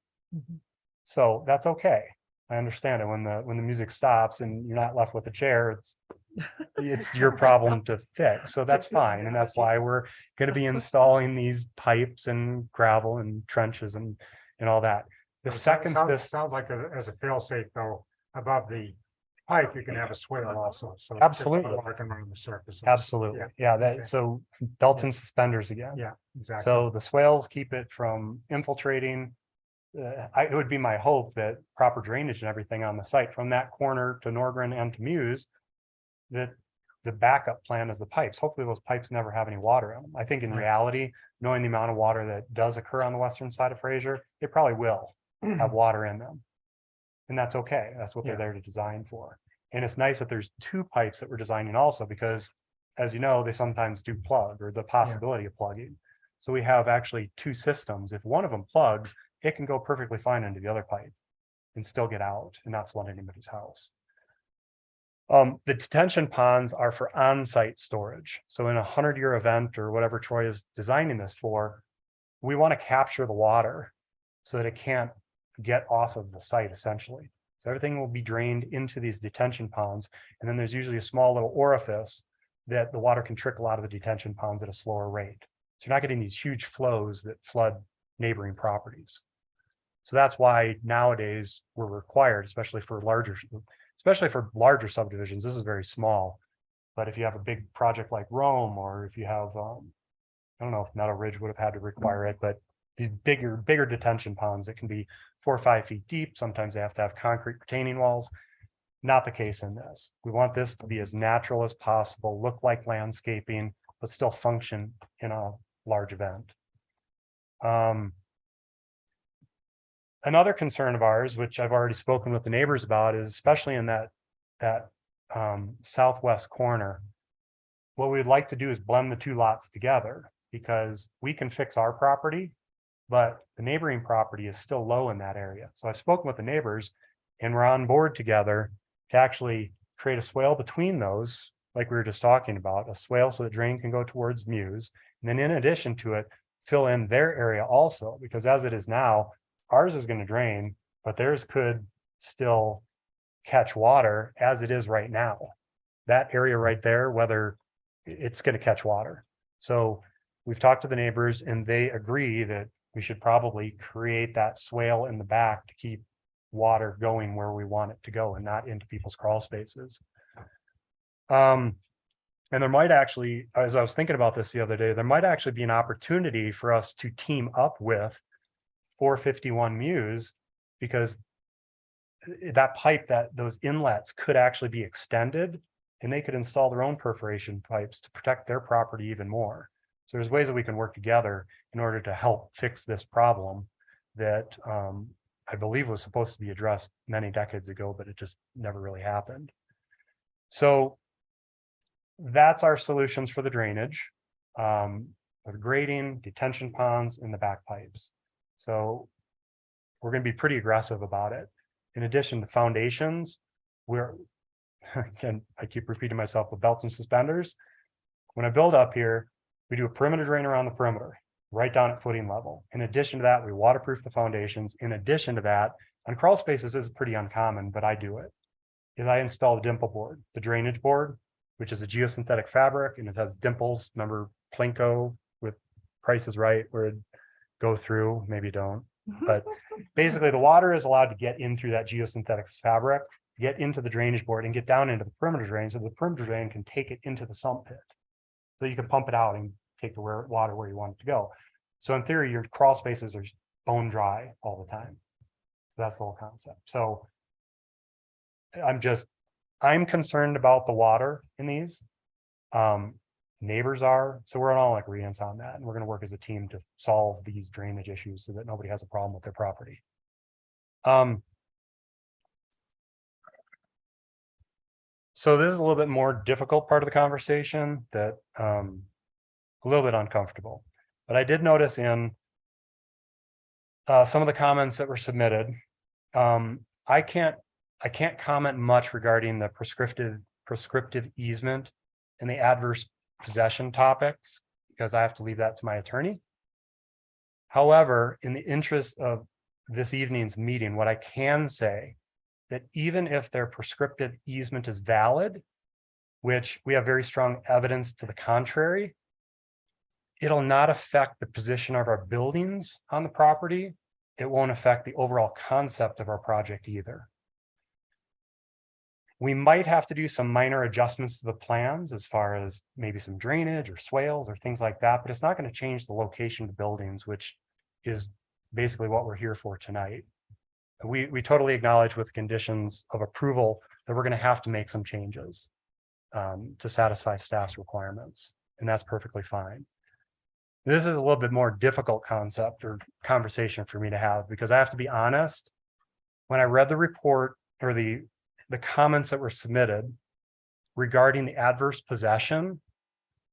So that's okay. I understand it when the music stops and you're not left with a chair, it's your problem to fix. So that's fine. And that's why we're going to be installing these pipes and gravel and trenches and all that. The second, this Sounds like as a fail safe though, above the pipe, you can have a swale also. So Absolutely. water can run on the surface. Absolutely. Yeah. Yeah, Okay. so belts and suspenders again. Yeah, exactly. So the swales keep it from infiltrating. It would be my hope that proper drainage and everything on the site from that corner to Norgren and to Muse, that the backup plan is the pipes. Hopefully those pipes never have any water in them. I think in reality, knowing the amount of water that does occur on the western side of Fraser, it probably will have water in them. And that's okay. That's what they're Yeah. there to design for. And it's nice that there's two pipes that we're designing also because, as you know, they sometimes do plug or the possibility of plugging. So we have actually two systems. If one of them plugs, it can go perfectly fine into the other pipe and still get out and not flood anybody's house. The detention ponds are for on-site storage. So in a 100-year event or whatever Troy is designing this for, we want to capture the water so that it can't get off of the site essentially. So everything will be drained into these detention ponds. And then there's usually a small little orifice that the water can trickle out of the detention ponds at a slower rate. So you're not getting these huge flows that flood neighboring properties. So that's why nowadays we're required, especially for larger subdivisions. This is very small. But if you have a big project like Rome, or if you have, I don't know if Meadow Ridge would have had to require it, but these bigger detention ponds that can be 4 or 5 feet deep. Sometimes they have to have concrete retaining walls. Not the case in this. We want this to be as natural as possible, look like landscaping, but still function in a large event. Another concern of ours, which I've already spoken with the neighbors about, is especially in that southwest corner. What we'd like to do is blend the two lots together because we can fix our property, but the neighboring property is still low in that area. So I've spoken with the neighbors and we're on board together to actually create a swale between those, like we were just talking about, a swale so the drain can go towards Muse. And then in addition to it, fill in their area also, because as it is now, ours is going to drain, but theirs could still catch water as it is right now. That area right there, whether it's going to catch water. So we've talked to the neighbors and they agree that we should probably create that swale in the back to keep water going where we want it to go and not into people's crawl spaces. And there might actually, as I was thinking about this the other day, there might actually be an opportunity for us to team up with 451 Muse, because that pipe, those inlets could actually be extended and they could install their own perforation pipes to protect their property even more. So there's ways that we can work together in order to help fix this problem that I believe was supposed to be addressed many decades ago, but it just never really happened. So that's our solutions for the drainage, with grading, detention ponds, and the back pipes. So we're going to be pretty aggressive about it. In addition to foundations, again, I keep repeating myself with belts and suspenders. When I build up here, we do a perimeter drain around the perimeter, right down at footing level. In addition to that, we waterproof the foundations. In addition to that, on crawl spaces, this is pretty uncommon, but I do it, is I install the dimple board, the drainage board, which is a geosynthetic fabric, and it has dimples. Remember Plinko with Price is Right, where it go through, maybe don't. But basically the water is allowed to get in through that geosynthetic fabric, get into the drainage board and get down into the perimeter drain. So the perimeter drain can take it into the sump pit. So you can pump it out and take the water where you want it to go. So in theory, your crawl spaces are bone dry all the time. So that's the whole concept. So I'm concerned about the water in these. Neighbors are, so we're in all agreement on that. And we're going to work as a team to solve these drainage issues so that nobody has a problem with their property. So this is a little bit more difficult part of the conversation that a little bit uncomfortable, but I did notice in some of the comments that were submitted. I can't comment much regarding the prescriptive easement and the adverse possession topics because I have to leave that to my attorney. However, in the interest of this evening's meeting, what I can say that even if their prescriptive easement is valid, which we have very strong evidence to the contrary. It'll not affect the position of our buildings on the property. It won't affect the overall concept of our project either. We might have to do some minor adjustments to the plans as far as maybe some drainage or swales or things like that, but it's not going to change the location of the buildings, which is basically what we're here for tonight. We totally acknowledge with conditions of approval that we're going to have to make some changes to satisfy staff's requirements, and that's perfectly fine. This is a little bit more difficult concept or conversation for me to have, because I have to be honest. When I read the report or the comments that were submitted regarding the adverse possession,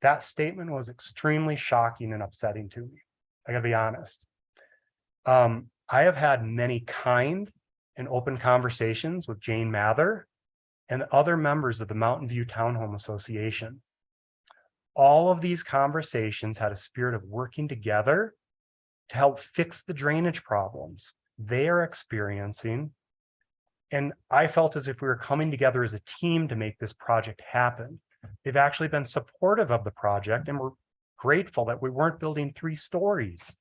that statement was extremely shocking and upsetting to me. I gotta be honest. I have had many kind and open conversations with Jane Mather and other members of the Mountain View Townhome Association. All of these conversations had a spirit of working together to help fix the drainage problems they are experiencing. And I felt as if we were coming together as a team to make this project happen. They've actually been supportive of the project, and we're grateful that we weren't building 3 stories.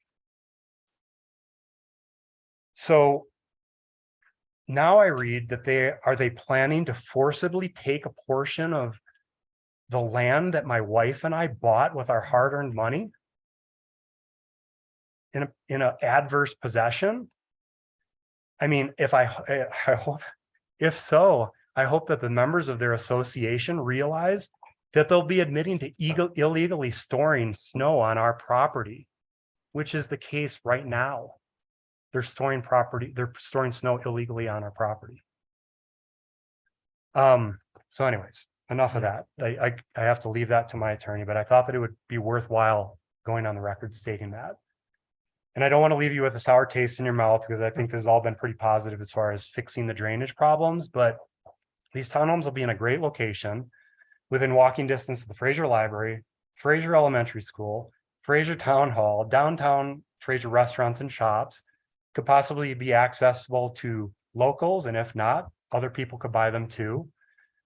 So now I read that they planning to forcibly take a portion of the land that my wife and I bought with our hard-earned money in an adverse possession? I mean, I hope, if so, I hope that the members of their association realize that they'll be admitting to illegally storing snow on our property, which is the case right now. They're storing snow illegally on our property. So anyways, enough of that. I have to leave that to my attorney, but I thought that it would be worthwhile going on the record stating that. And I don't want to leave you with a sour taste in your mouth, because I think this has all been pretty positive as far as fixing the drainage problems, but these townhomes will be in a great location within walking distance of the Fraser Library, Fraser Elementary School, Fraser Town Hall, downtown Fraser restaurants and shops, could possibly be accessible to locals, and if not, other people could buy them too.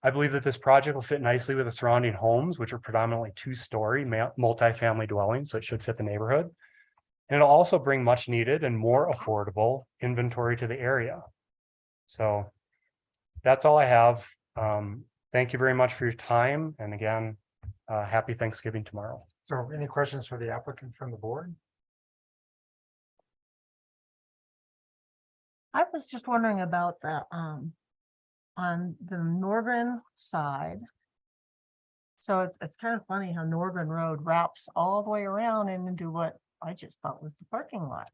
I believe that this project will fit nicely with the surrounding homes, which are predominantly 2-story multifamily dwellings, so it should fit the neighborhood. And it'll also bring much needed and more affordable inventory to the area. So that's all I have. Thank you very much for your time. And again, happy Thanksgiving tomorrow. So any questions for the applicant from the board? I was just wondering about the, on the northern side. So it's kind of funny how Northern Road wraps all the way around and into what I just thought was the parking lot.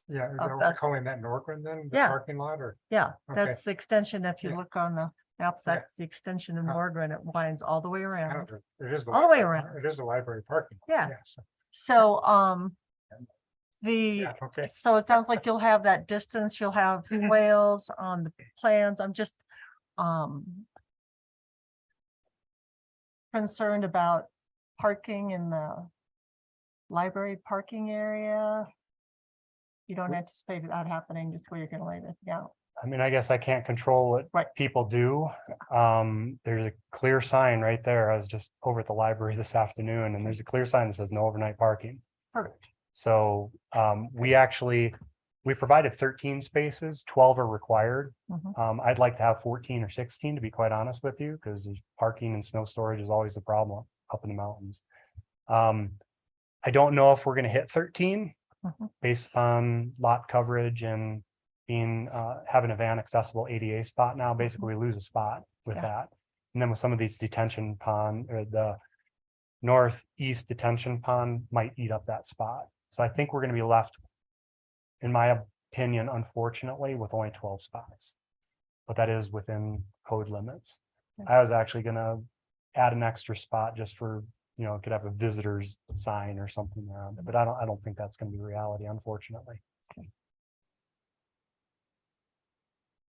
Yeah, is Of that what the- we're calling that Norgren then, the Yeah. parking lot, or? Yeah, Okay. that's the extension. If you Yeah. look on the maps, Yeah. that's the extension of Huh. Northern. It winds all the way It's kind around. of It is. All the way library- around. It is the library parking. lot, Yeah. yes. So, the, Yeah, okay. so it sounds like you'll have that distance, you'll have swales on the plans. I'm just, concerned about parking in the library parking area. You don't anticipate that happening, just where you're gonna lay this down. I mean, I guess I can't control what Right. people do. There's a clear sign right there. I was just over at the library this afternoon, and there's a clear sign that says no overnight parking. Perfect. So we provided 13 spaces, 12 are required. Mhm. I'd like to have 14 or 16, to be quite honest with you, because parking and snow storage is always the problem up in the mountains. I don't know if we're going to hit 13 Mhm. based on lot coverage and being having a van accessible ADA spot now. Basically, we lose a spot with Yeah. that. And then with some of these detention pond, or the northeast detention pond might eat up that spot. So I think we're going to be left, in my opinion, unfortunately, with only 12 spots. But that is within code limits. I was actually going to add an extra spot just for, could have a visitor's sign or something around it, but I don't think that's going to be reality, unfortunately.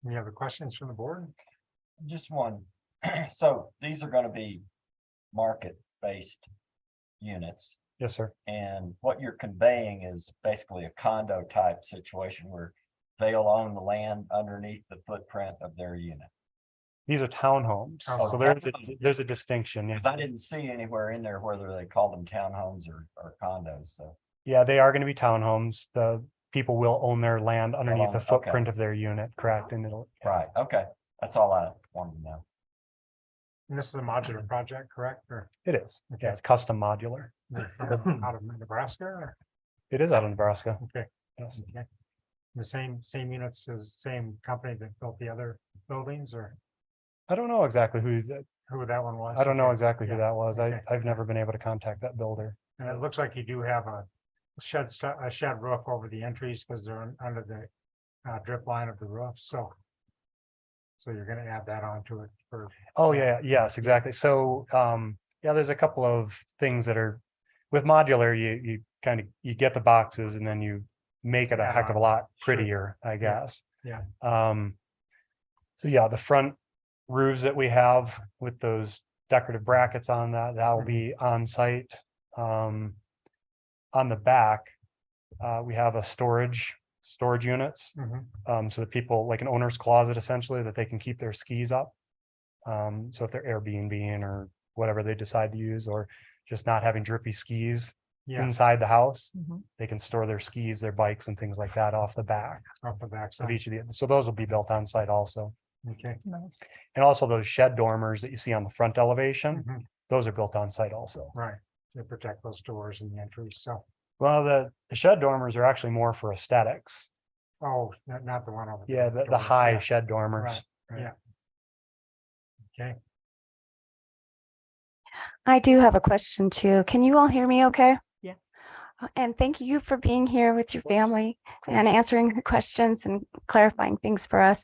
Any other questions from the board? Just one. So these are gonna be market-based units, Yes, sir. and what you're conveying is basically a condo type situation where they'll own the land underneath the footprint of their unit. These are townhomes. Oh, So there's a distinction. Yeah. Because I didn't see anywhere in there whether they called them townhomes or condos, so. Yeah, they are going to be townhomes. The people will own their land underneath the Okay. footprint of their unit, correct? And it'll, Right, okay, that's all I wanted to know. And this is a modular project, correct? Or it is. Yeah, it's custom modular. they're from out of Nebraska? Or- It is out of Nebraska. Okay. Yes. Okay. The same units as same company that built the other buildings, or I don't know exactly who's, who that one was? I don't know Okay. exactly who Yeah. that was. Okay. I've never been able to contact that builder. And it looks like you do have a shed roof over the entries because they're under the drip line of the roof, so. So you're gonna add that onto it for. Oh, yeah, yes, exactly. So, yeah, there's a couple of things that are, with modular, you kind of, you get the boxes and then you make it a Add heck of a on. lot Sure. prettier, I guess. Yeah. So yeah, the front roofs that we have with those decorative brackets on that, that will be on site. On the back, we have a storage units. Mhm. So that people, like an owner's closet essentially, that they can keep their skis up. So if they're Airbnb or whatever they decide to use, or just not having drippy skis Yeah, inside the house, Mhm. they can store their skis, their bikes and things like that off the back off the of backside. each of the, so those will be built on site also. Okay. Nice. And also those shed dormers that you see on the front elevation, Mhm. those are built on site also. Right, to protect those doors and the entries, so, Well, the shed dormers are actually more for aesthetics. oh, not the one over. Yeah, the door. high Yeah, shed dormers. Right, yeah. Okay, I do have a question too. Can you all hear me okay? Yeah. And thank you for being here with your family and course. answering the questions and clarifying things for us.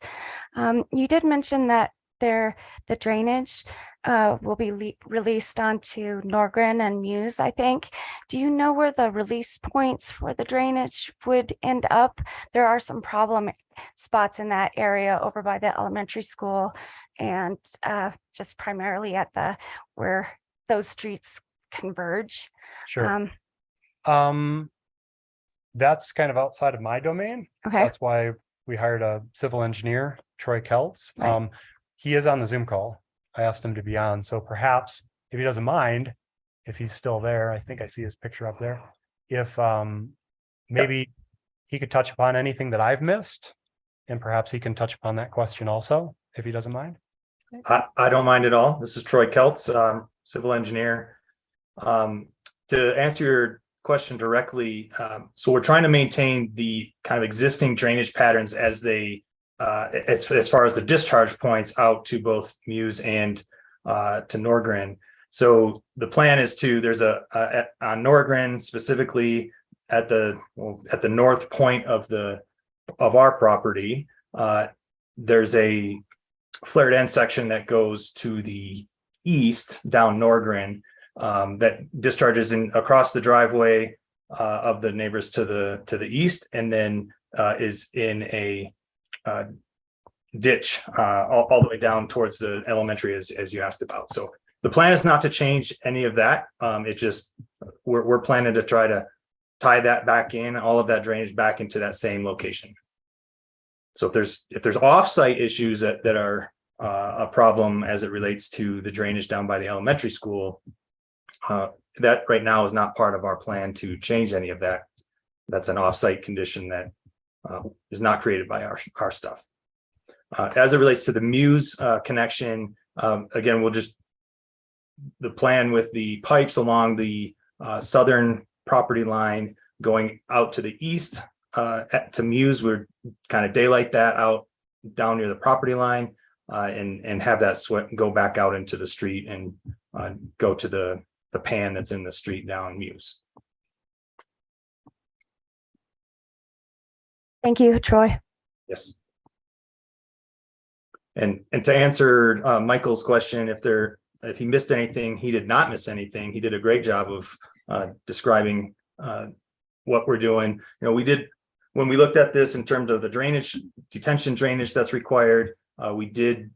You did mention that the drainage will be released onto Norgren and Muse, I think. Do you know where the release points for the drainage would end up? There are some problem spots in that area over by the elementary school and just primarily at where those streets converge. Sure. That's kind of outside of my domain. Okay, That's why we hired a civil engineer, Troy Keltz. Right. He is on the Zoom call. I asked him to be on, so perhaps if he doesn't mind, if he's still there, I think I see his picture up there. If maybe he could touch upon anything that I've missed, and perhaps he can touch upon that question also, if he doesn't mind. I don't mind at all. This is Troy Keltz, civil engineer. To answer your question directly, so we're trying to maintain the kind of existing drainage patterns as they, as far as the discharge points out to both Muse and to Norgren. So the plan is there's on Norgren specifically at the north point of our property, there's a flared end section that goes to the east down Norgren that discharges across the driveway of the neighbors to the east, and then is in a ditch all the way down towards the elementary as you asked about. So the plan is not to change any of that. It just we're planning to try to tie that back in, all of that drainage back into that same location. So if there's off-site issues that are a problem as it relates to the drainage down by the elementary school, that right now is not part of our plan to change any of that. That's an off-site condition that is not created by our stuff. As it relates to the Muse connection, again, the plan with the pipes along the southern property line going out to the east to Muse, we're kind of daylight that out down near the property line and have that go back out into the street and go to the pan that's in the street down Muse. thank you, Troy. Yes. And to answer Michael's question, if he missed anything, he did not miss anything. He did a great job of describing what we're doing. You know, when we looked at this in terms of the drainage, detention drainage that's required, we did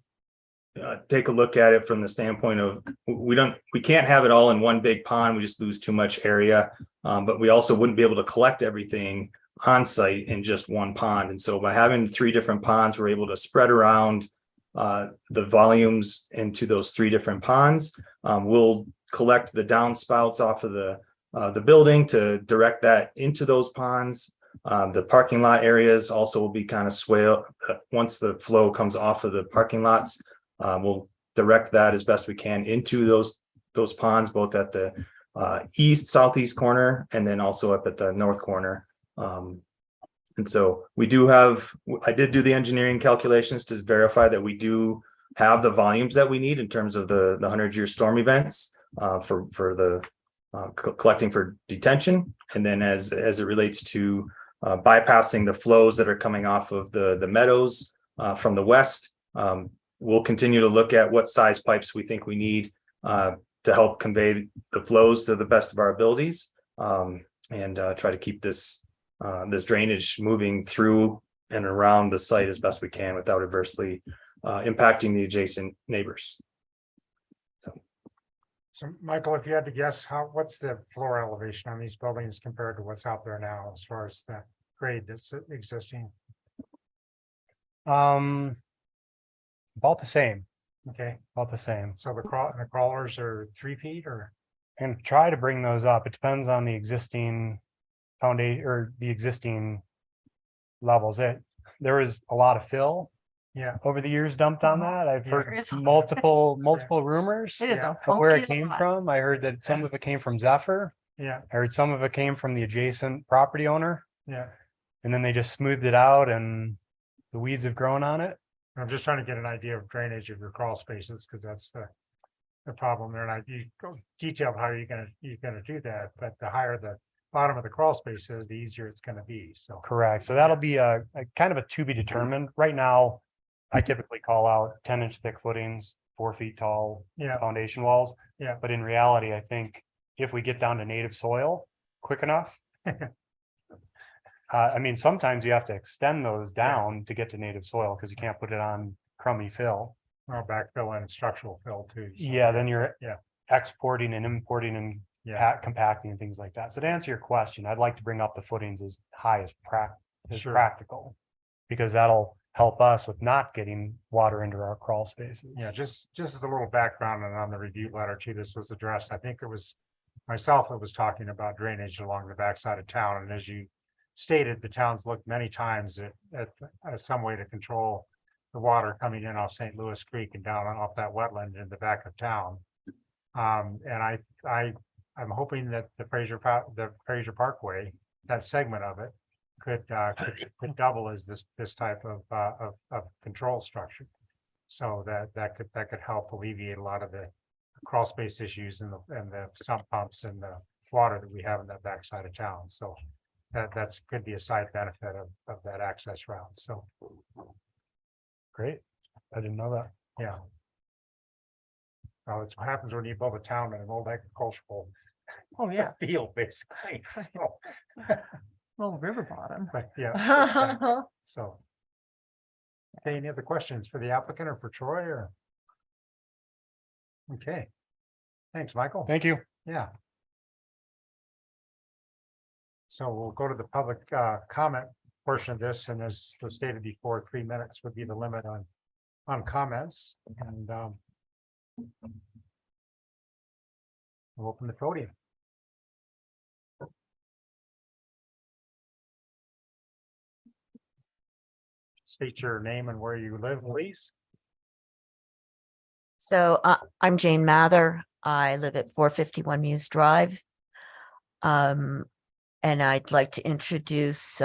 take a look at it from the standpoint of we can't have it all in one big pond. We just lose too much area. But we also wouldn't be able to collect everything on site in just one pond. And so by having 3 different ponds, we're able to spread around the volumes into those 3 different ponds. We'll collect the downspouts off of the building to direct that into those ponds. The parking lot areas also will be kind of swale. Once the flow comes off of the parking lots, we'll direct that as best we can into those ponds, both at the southeast corner, and then also up at the north corner. And so I did do the engineering calculations to verify that we do have the volumes that we need in terms of the 100-year storm events for the collecting for detention. And then as it relates to bypassing the flows that are coming off of the meadows from the west, we'll continue to look at what size pipes we think we need to help convey the flows to the best of our abilities, and try to keep this drainage moving through and around the site as best we can without adversely impacting the adjacent neighbors. So Michael, if you had to guess, what's the floor elevation on these buildings compared to what's out there now as far as the grade that's existing? About the same, Okay, about the same. so the crawlers are 3 feet or? And try to bring those up. It depends on the existing foundation or the existing levels. There was a lot of fill Yeah, over the years dumped on that. I've Yeah. heard It's- multiple rumors It is Yeah. a of where it funky came lot. from. I heard that some of it came from Zephyr. yeah, I heard some of it came from the adjacent property owner, yeah. and then they just smoothed it out and the weeds have grown on it. I'm just trying to get an idea of drainage of your crawl spaces, because that's the problem there. And you go detailed how you're gonna do that, but the higher the bottom of the crawl space is, the easier it's gonna be, so. Correct. So that'll be a kind of a to be determined. Right now, I typically call out 10-inch thick footings, 4 feet tall Yeah, foundation walls. Yeah. But in reality, I think if we get down to native soil quick enough. I mean, sometimes you have to extend those down to get to native soil because you can't put it on crummy fill. well, backfill and structural fill too. so, Yeah, then you're Yeah. exporting and importing and Yeah, compacting and things like that. So to answer your question, I'd like to bring up the footings as high as Sure. practical. Because that'll help us with not getting water into our crawl spaces. yeah, just as a little background, and on the review letter too, this was addressed. I think it was myself that was talking about drainage along the backside of town, and as you stated, the town's looked many times at some way to control the water coming in off St. Louis Creek and down off that wetland in the back of town. And I'm hoping that the Fraser Parkway, that segment of it, could double as this type of control structure. So that could help alleviate a lot of the crawl space issues and the sump pumps and the water that we have in that backside of town. So that's could be a side benefit of that access route. So, Great. I didn't know that. yeah. Well, it's what happens when you build a town in an old agricultural Oh, yeah, field, basically. So, little river bottom. but yeah. exactly. So. Okay, any other questions for the applicant or for Troy or? Okay. Thanks, Michael. Thank you. Yeah. So we'll go to the public comment portion of this, and as was stated before, 3 minutes would be the limit on comments, and we'll open the podium. State your name and where you live, please. So I'm Jane Mather. I live at 451 Muse Drive. And I'd like to introduce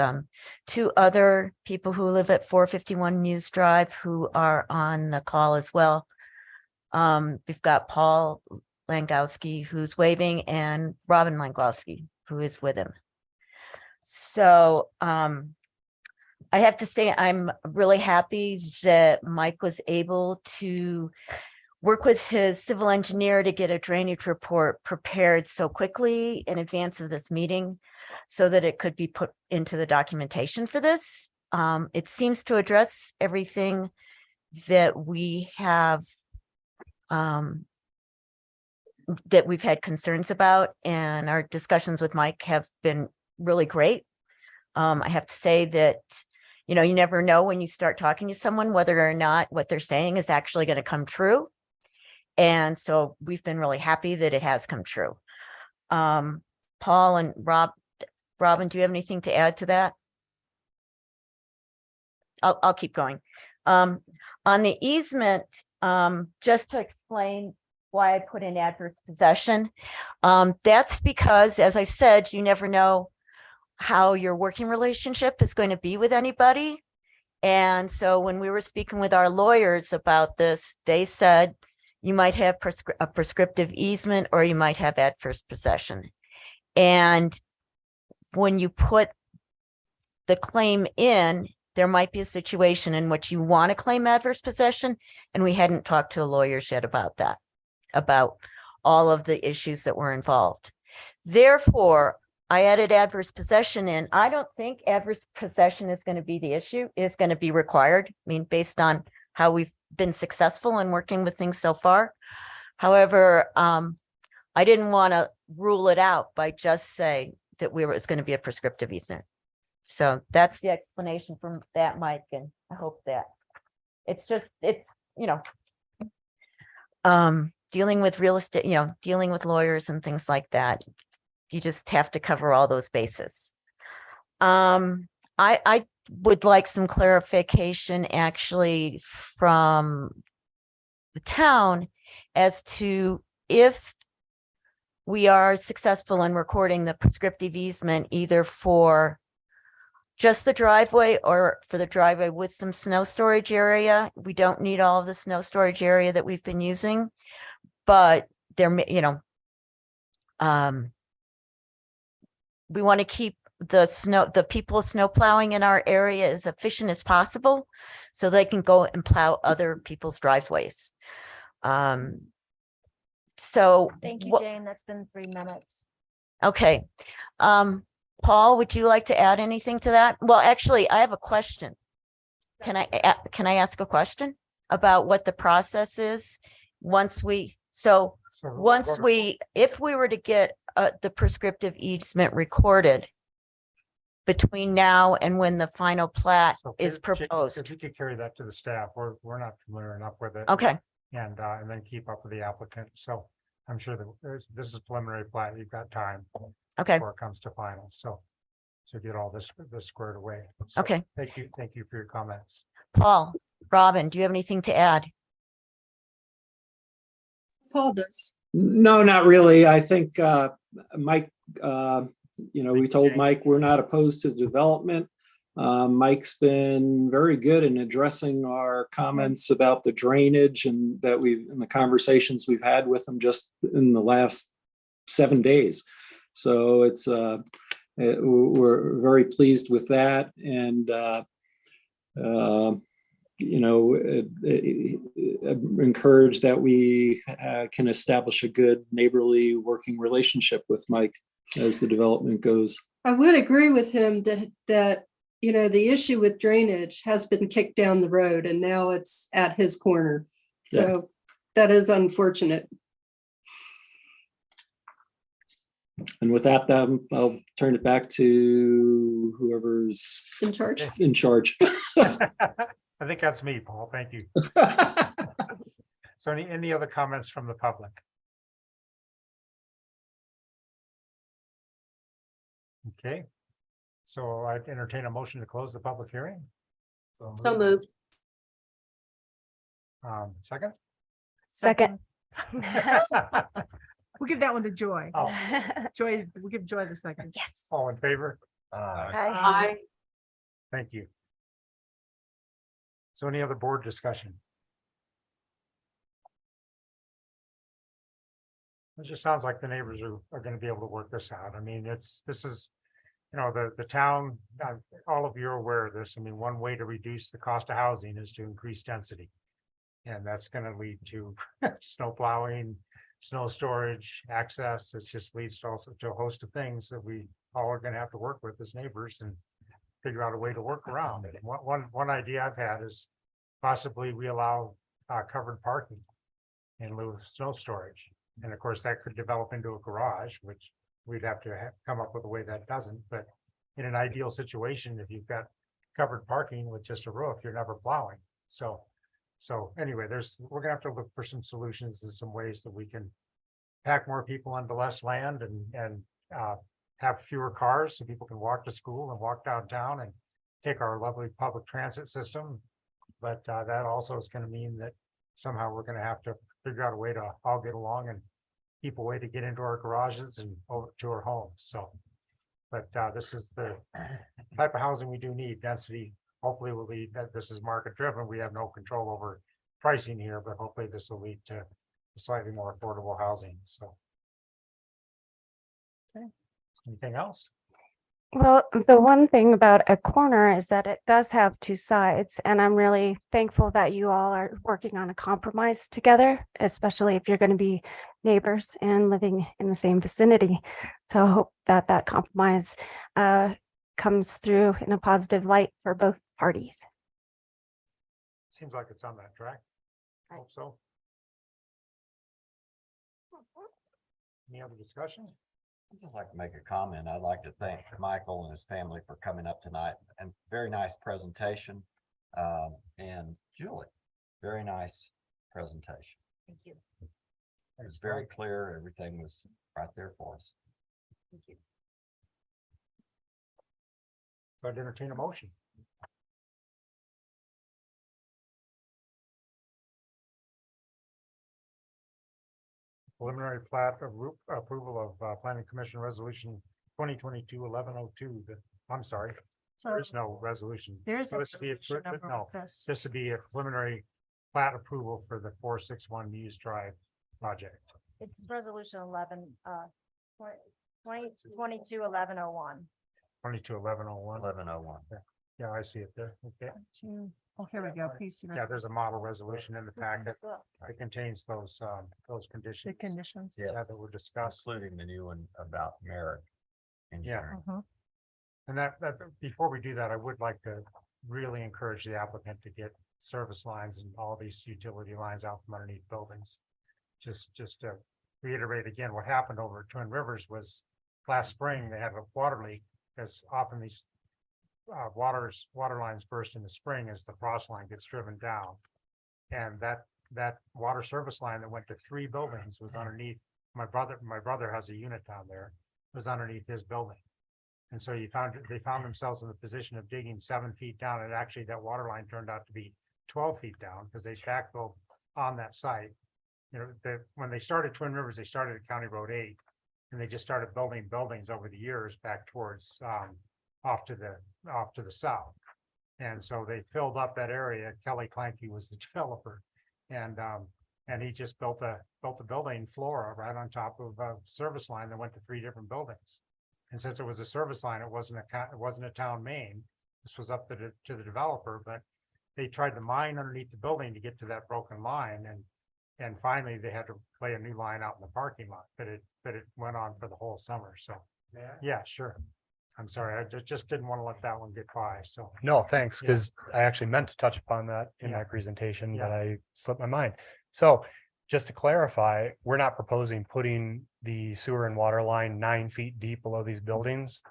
2 other people who live at 451 Muse Drive who are on the call as well. We've got Paul Langowski, who's waving, and Robin Langowski, who is with him. So I have to say, I'm really happy that Mike was able to work with his civil engineer to get a drainage report prepared so quickly in advance of this meeting so that it could be put into the documentation for this. It seems to address everything that we have, that we've had concerns about, and our discussions with Mike have been really great. I have to say that, you know, you never know when you start talking to someone, whether or not what they're saying is actually going to come true. And so we've been really happy that it has come true. Paul and Robin, do you have anything to add to that? I'll keep going. On the easement, just to explain why I put in adverse possession. That's because, as I said, you never know how your working relationship is going to be with anybody. And so when we were speaking with our lawyers about this, they said you might have a prescriptive easement or you might have adverse possession. And when you put the claim in, there might be a situation in which you want to claim adverse possession. And we hadn't talked to the lawyers yet about that, about all of the issues that were involved. Therefore, I added adverse possession in. I don't think adverse possession is going to be the issue, is going to be required. I mean, based on how we've been successful in working with things so far. However, I didn't want to rule it out by just saying that it's going to be a prescriptive easement. So that's the explanation from that, Mike, and I hope that it's you know, dealing with real estate, you know, dealing with lawyers and things like that. You just have to cover all those bases. I would like some clarification actually from the town as to if we are successful in recording the prescriptive easement, either for just the driveway or for the driveway with some snow storage area. We don't need all of the snow storage area that we've been using, but there, you know, we want to keep the people snow plowing in our area as efficient as possible so they can go and plow other people's driveways. So Thank you, Jane. That's been 3 minutes. okay. Paul, would you like to add anything to that? Well, actually, I have a question. Can I ask a question about what the process is once we, if we were to get the prescriptive easement recorded between now and when the final plat So is proposed? If you could carry that to the staff, we're not familiar enough with it. Okay, And then keep up with the applicant. So I'm sure that this is preliminary plat. You've got time. okay, Before it comes to final. So get all this squared away. So okay. Thank you for your comments. Paul, Robin, do you have anything to add? Paul does. No, not really. I think Mike, we told Mike we're not opposed to development. Mike's been very good in addressing our comments about the drainage and in the conversations we've had with him just in the last 7 days. So we're very pleased with that, and encouraged that we can establish a good neighborly working relationship with Mike as the development goes. I would agree with him that the issue with drainage has been kicked down the road and now it's at his corner. So that is unfortunate. And with that, I'll turn it back to whoever's In charge. in charge. I think that's me, Paul. Thank you. So any other comments from the public? Okay. So I entertain a motion to close the public hearing. So moved. Second? Second. We'll give that one to Joy. Oh, Joy, we'll give Joy the second. Yes. all in favor? Aye. Thank you. So any other board discussion? It just sounds like the neighbors are going to be able to work this out. I mean, this is, the town, all of you are aware of this. I mean, one way to reduce the cost of housing is to increase density. And that's going to lead to snow plowing, snow storage, access. It just leads to also to a host of things that we all are going to have to work with as neighbors and figure out a way to work around it. One idea I've had is possibly we allow covered parking in lieu of snow storage. And of course, that could develop into a garage, which we'd have to come up with a way that doesn't. But in an ideal situation, if you've got covered parking with just a roof, you're never plowing. So anyway, we're gonna have to look for some solutions and some ways that we can pack more people onto less land and have fewer cars so people can walk to school and walk downtown and take our lovely public transit system. But that also is going to mean that somehow we're going to have to figure out a way to all get along and keep a way to get into our garages and over to our homes. So, but this is the type of housing we do need. Density hopefully will lead that this is market driven. We have no control over pricing here, but hopefully this will lead to slightly more affordable housing. So. Okay. Anything else? Well, the one thing about a corner is that it does have two sides, and I'm really thankful that you all are working on a compromise together, especially if you're going to be neighbors and living in the same vicinity. So I hope that that compromise comes through in a positive light for both parties. Seems like it's on that track. Hope so. Any other discussion? I'd just like to make a comment. I'd like to thank Michael and his family for coming up tonight, and very nice presentation. And Julie, very nice presentation. Thank you. It was very clear. Everything was right there for us. Thank you. So I'd entertain a motion. Preliminary plat of approval of planning commission resolution 2022-1102. I'm sorry, So there's no resolution. there's So a this would be a resolution quick- number no, with this. this would be a preliminary plat approval for the 461 Muse Drive project. It's resolution 22-1101. 22-1101. 1101. Yeah, I see it there. Okay. Oh, here we go. PC. Yeah, there's a model resolution in the packet. So It contains those conditions. The conditions. Yeah. That were discussed. Including the new one about Merrick engineering. Mhm. And that before we do that, I would like to really encourage the applicant to get service lines and all these utility lines out from underneath buildings. Just to reiterate again, what happened over at Twin Rivers was last spring, they had a water leak, because often these water lines burst in the spring as the frost line gets driven down. And that water service line that went to 3 buildings was underneath my brother has a unit down there, was underneath his building. And so they found themselves in the position of digging 7 feet down, and actually that water line turned out to be 12 feet down because they backfilled on that site. You know, when they started Twin Rivers, they started at County Road 8, and they just started building buildings over the years back towards off to the south. And so they filled up that area. Kelly Clanky was the developer, and he just built a building, Flora, right on top of a service line that went to 3 different buildings. And since it was a service line, it wasn't a town main. This was up to the developer, but they tried to mine underneath the building to get to that broken line, and finally they had to lay a new line out in the parking lot. But it went on for the whole summer. So yeah, sure. I'm sorry, I just didn't want to let that one get by. So No, thanks, Yeah. because I actually meant to touch upon that in Yeah. my presentation, Yeah. but I slipped my mind. So just to clarify, we're not proposing putting the sewer and water line 9 feet deep below these buildings.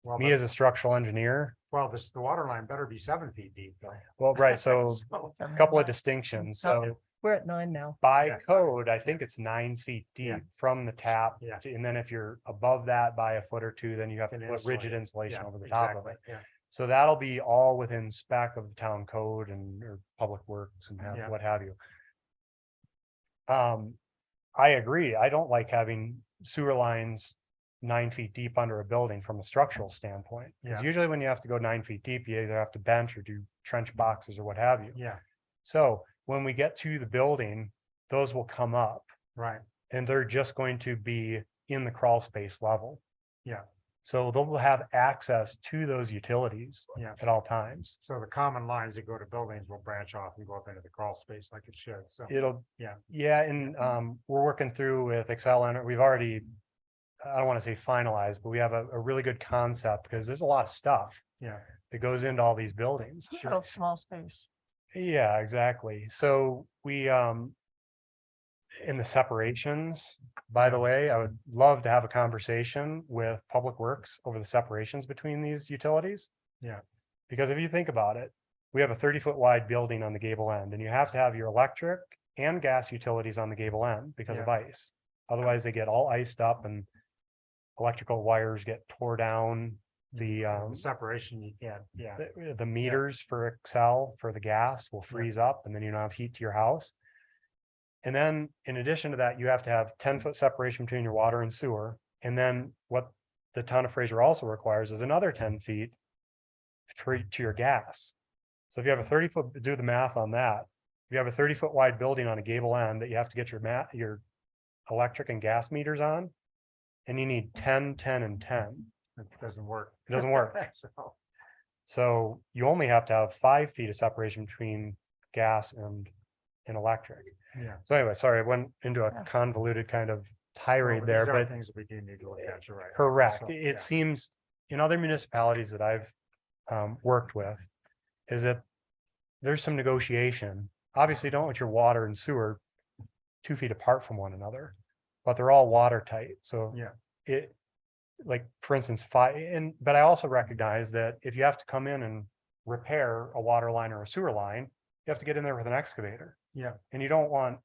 well, Me as a structural engineer, the water line better be 7 feet deep though. well, right, so So, a couple of distinctions. So we're at 9 now. by Yeah. code, I think it's 9 feet Yeah. deep from the tap. Yeah. And then if you're above that by a foot or 2, then you have to Can put rigid insulate it. insulation Yeah, over the top of exactly. it. Yeah. So that'll be all within spec of the town code and or public works and Yeah. what have you. I agree. I don't like having sewer lines 9 feet deep under a building from a structural standpoint. Because Yeah. usually when you have to go 9 feet deep, you either have to bench or do trench boxes or what have you. Yeah, So when we get to the building, those will come up right. and they're just going to be in the crawl space level. Yeah. So they'll have access to those utilities Yeah. at all times. So the common lines that go to buildings will branch off and go up into the crawl space like it should. So, It'll, yeah. yeah, and we're working through with Excel and we've already, I don't want to say finalized, but we have a really good concept because there's a lot of stuff Yeah. that goes into all these buildings. Little small space. Yeah, exactly. So we, in the separations, by the way, I would love to have a conversation with Public Works over the separations between these utilities. Yeah. Because if you think about it, we have a 30-foot wide building on the gable end, and you have to have your electric and gas utilities on the gable end because of ice. Otherwise, they get all iced up and electrical wires get tore down. The Separation, you can't, yeah. the meters for Excel for the gas will freeze up, and then you don't have heat to your house. And then in addition to that, you have to have 10-foot separation between your water and sewer. And then what the town of Fraser also requires is another 10 feet to your gas. So if you have a 30-foot, do the math on that. If you have a 30-foot wide building on a gable end that you have to get your electric and gas meters on, and you need 10, 10, and 10. It doesn't work. It doesn't work. So, So you only have to have 5 feet of separation between gas and electric. yeah. So anyway, sorry, I went into a Yeah. convoluted kind of Well, tirade there, these are but things that we do need to look at, you're right. correct. So, yeah. It seems in other municipalities that I've worked with is that there's some negotiation. Obviously, you don't want your water and sewer 2 feet apart from one another, but they're all watertight. So Yeah. it, like, for instance, but I also recognize that if you have to come in and repair a water line or a sewer line, you have to get in there with an excavator. Yeah. And you don't want,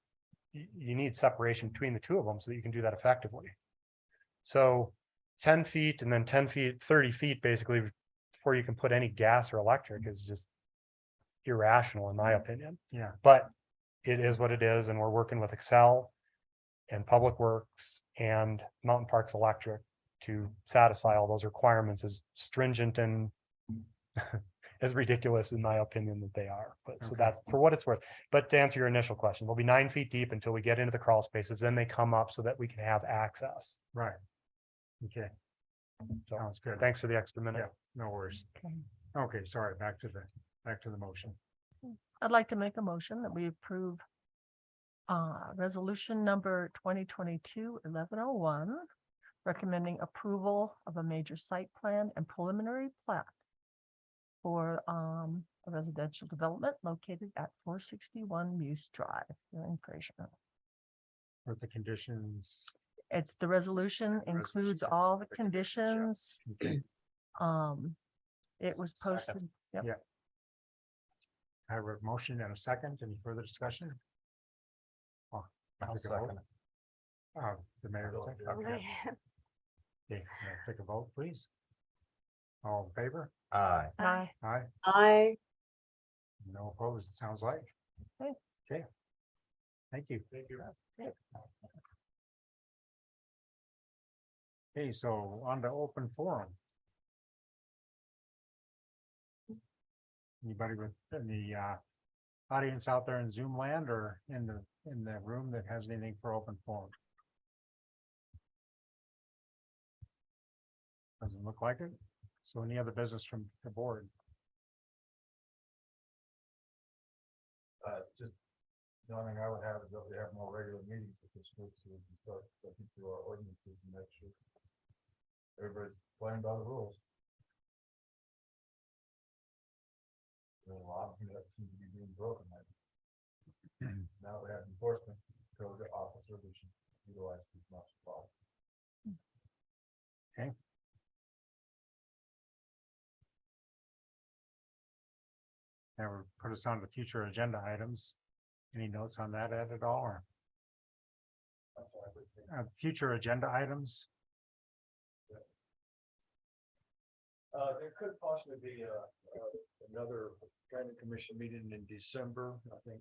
you need separation between the two of them so that you can do that effectively. So 10 feet and then 10 feet, 30 feet, basically, before you can put any gas or electric is just irrational, in my opinion. Yeah. But it is what it is, and we're working with Excel and Public Works and Mountain Parks Electric to satisfy all those requirements, as stringent and as ridiculous, in my opinion, that they are. But so Okay. that's for what it's worth. But to answer your initial question, we'll be 9 feet deep until we get into the crawl spaces. Then they come up so that we can have access. Right. Okay, So sounds good. thanks for the extra minute. Yeah, no worries. Okay. Okay, sorry, back to the motion. I'd like to make a motion that we approve resolution number 2022-1101, recommending approval of a major site plan and preliminary plat for a residential development located at 461 Muse Drive here in Fraser. With the conditions. It's the resolution includes resolution, all the the conditions, conditions. Okay, It was Second. posted. Yep. Yeah. I have a motion and a second. Any further discussion? Oh, I'll take a vote. second it. The mayor. will take- Okay, Okay. okay, take a vote, please. All in favor? Aye. Aye. Aye. I, No opposed, it sounds like. Okay. Okay. Thank you. Okay, so on to open forum. Anybody with the audience out there in Zoom land or in the room that has anything for open forum? Doesn't look like it. So any other business from the board? Just, the only thing I would have is that we have more regular meetings with this group, so we can start looking through our ordinances and make sure everybody's playing by the rules. There's a lot of them that seem to be being broken. Now we have enforcement code officer, we should utilize as much as possible. That would put us on the future agenda items. Any notes on that, Ed, at all, or future agenda items? There could possibly be another planning commission meeting in December, I think,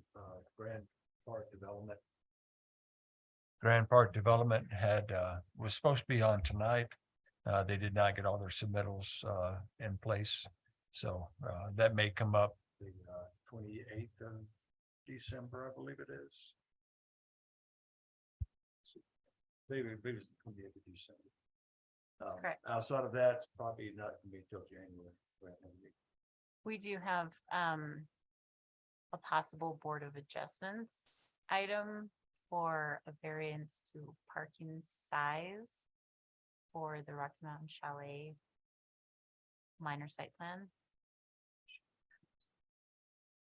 Grand Park Development. Grand Park Development was supposed to be on tonight. They did not get all their submittals in place. So that may come up the 28th of December, I believe it is. Maybe it's the 28th of December. That's correct. Outside of that, it's probably not gonna be until January. We do have a possible Board of Adjustments item for a variance to parking size for the Rocky Mountain Chalet minor site plan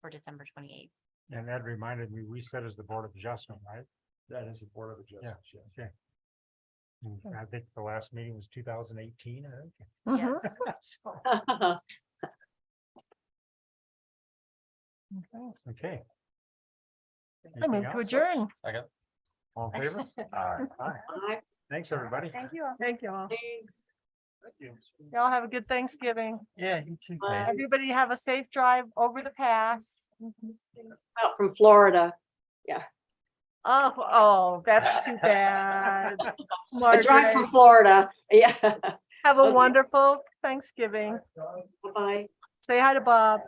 for December 28th. And Ed reminded me, we said as the Board of Adjustment, right? That is the Board of Adjustments, yes. Okay. And I think the last meeting was 2018, I think. Mhm. Yes. So, Okay. I move Anything to else? adjourn. Second. All in favor? Aye. Aye. Thanks, everybody. Thank you. Thank you all. Thank you. Y'all have a good Thanksgiving. Yeah, you too. Bye. Everybody have a safe drive over the pass. Out from Florida. Oh, that's too bad. A drive from Margaret, Florida. Yeah. have a Okay. wonderful Thanksgiving. Bye. Say hi to Bob.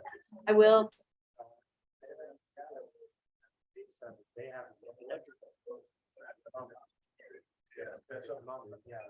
I will. They have electrical. Yeah.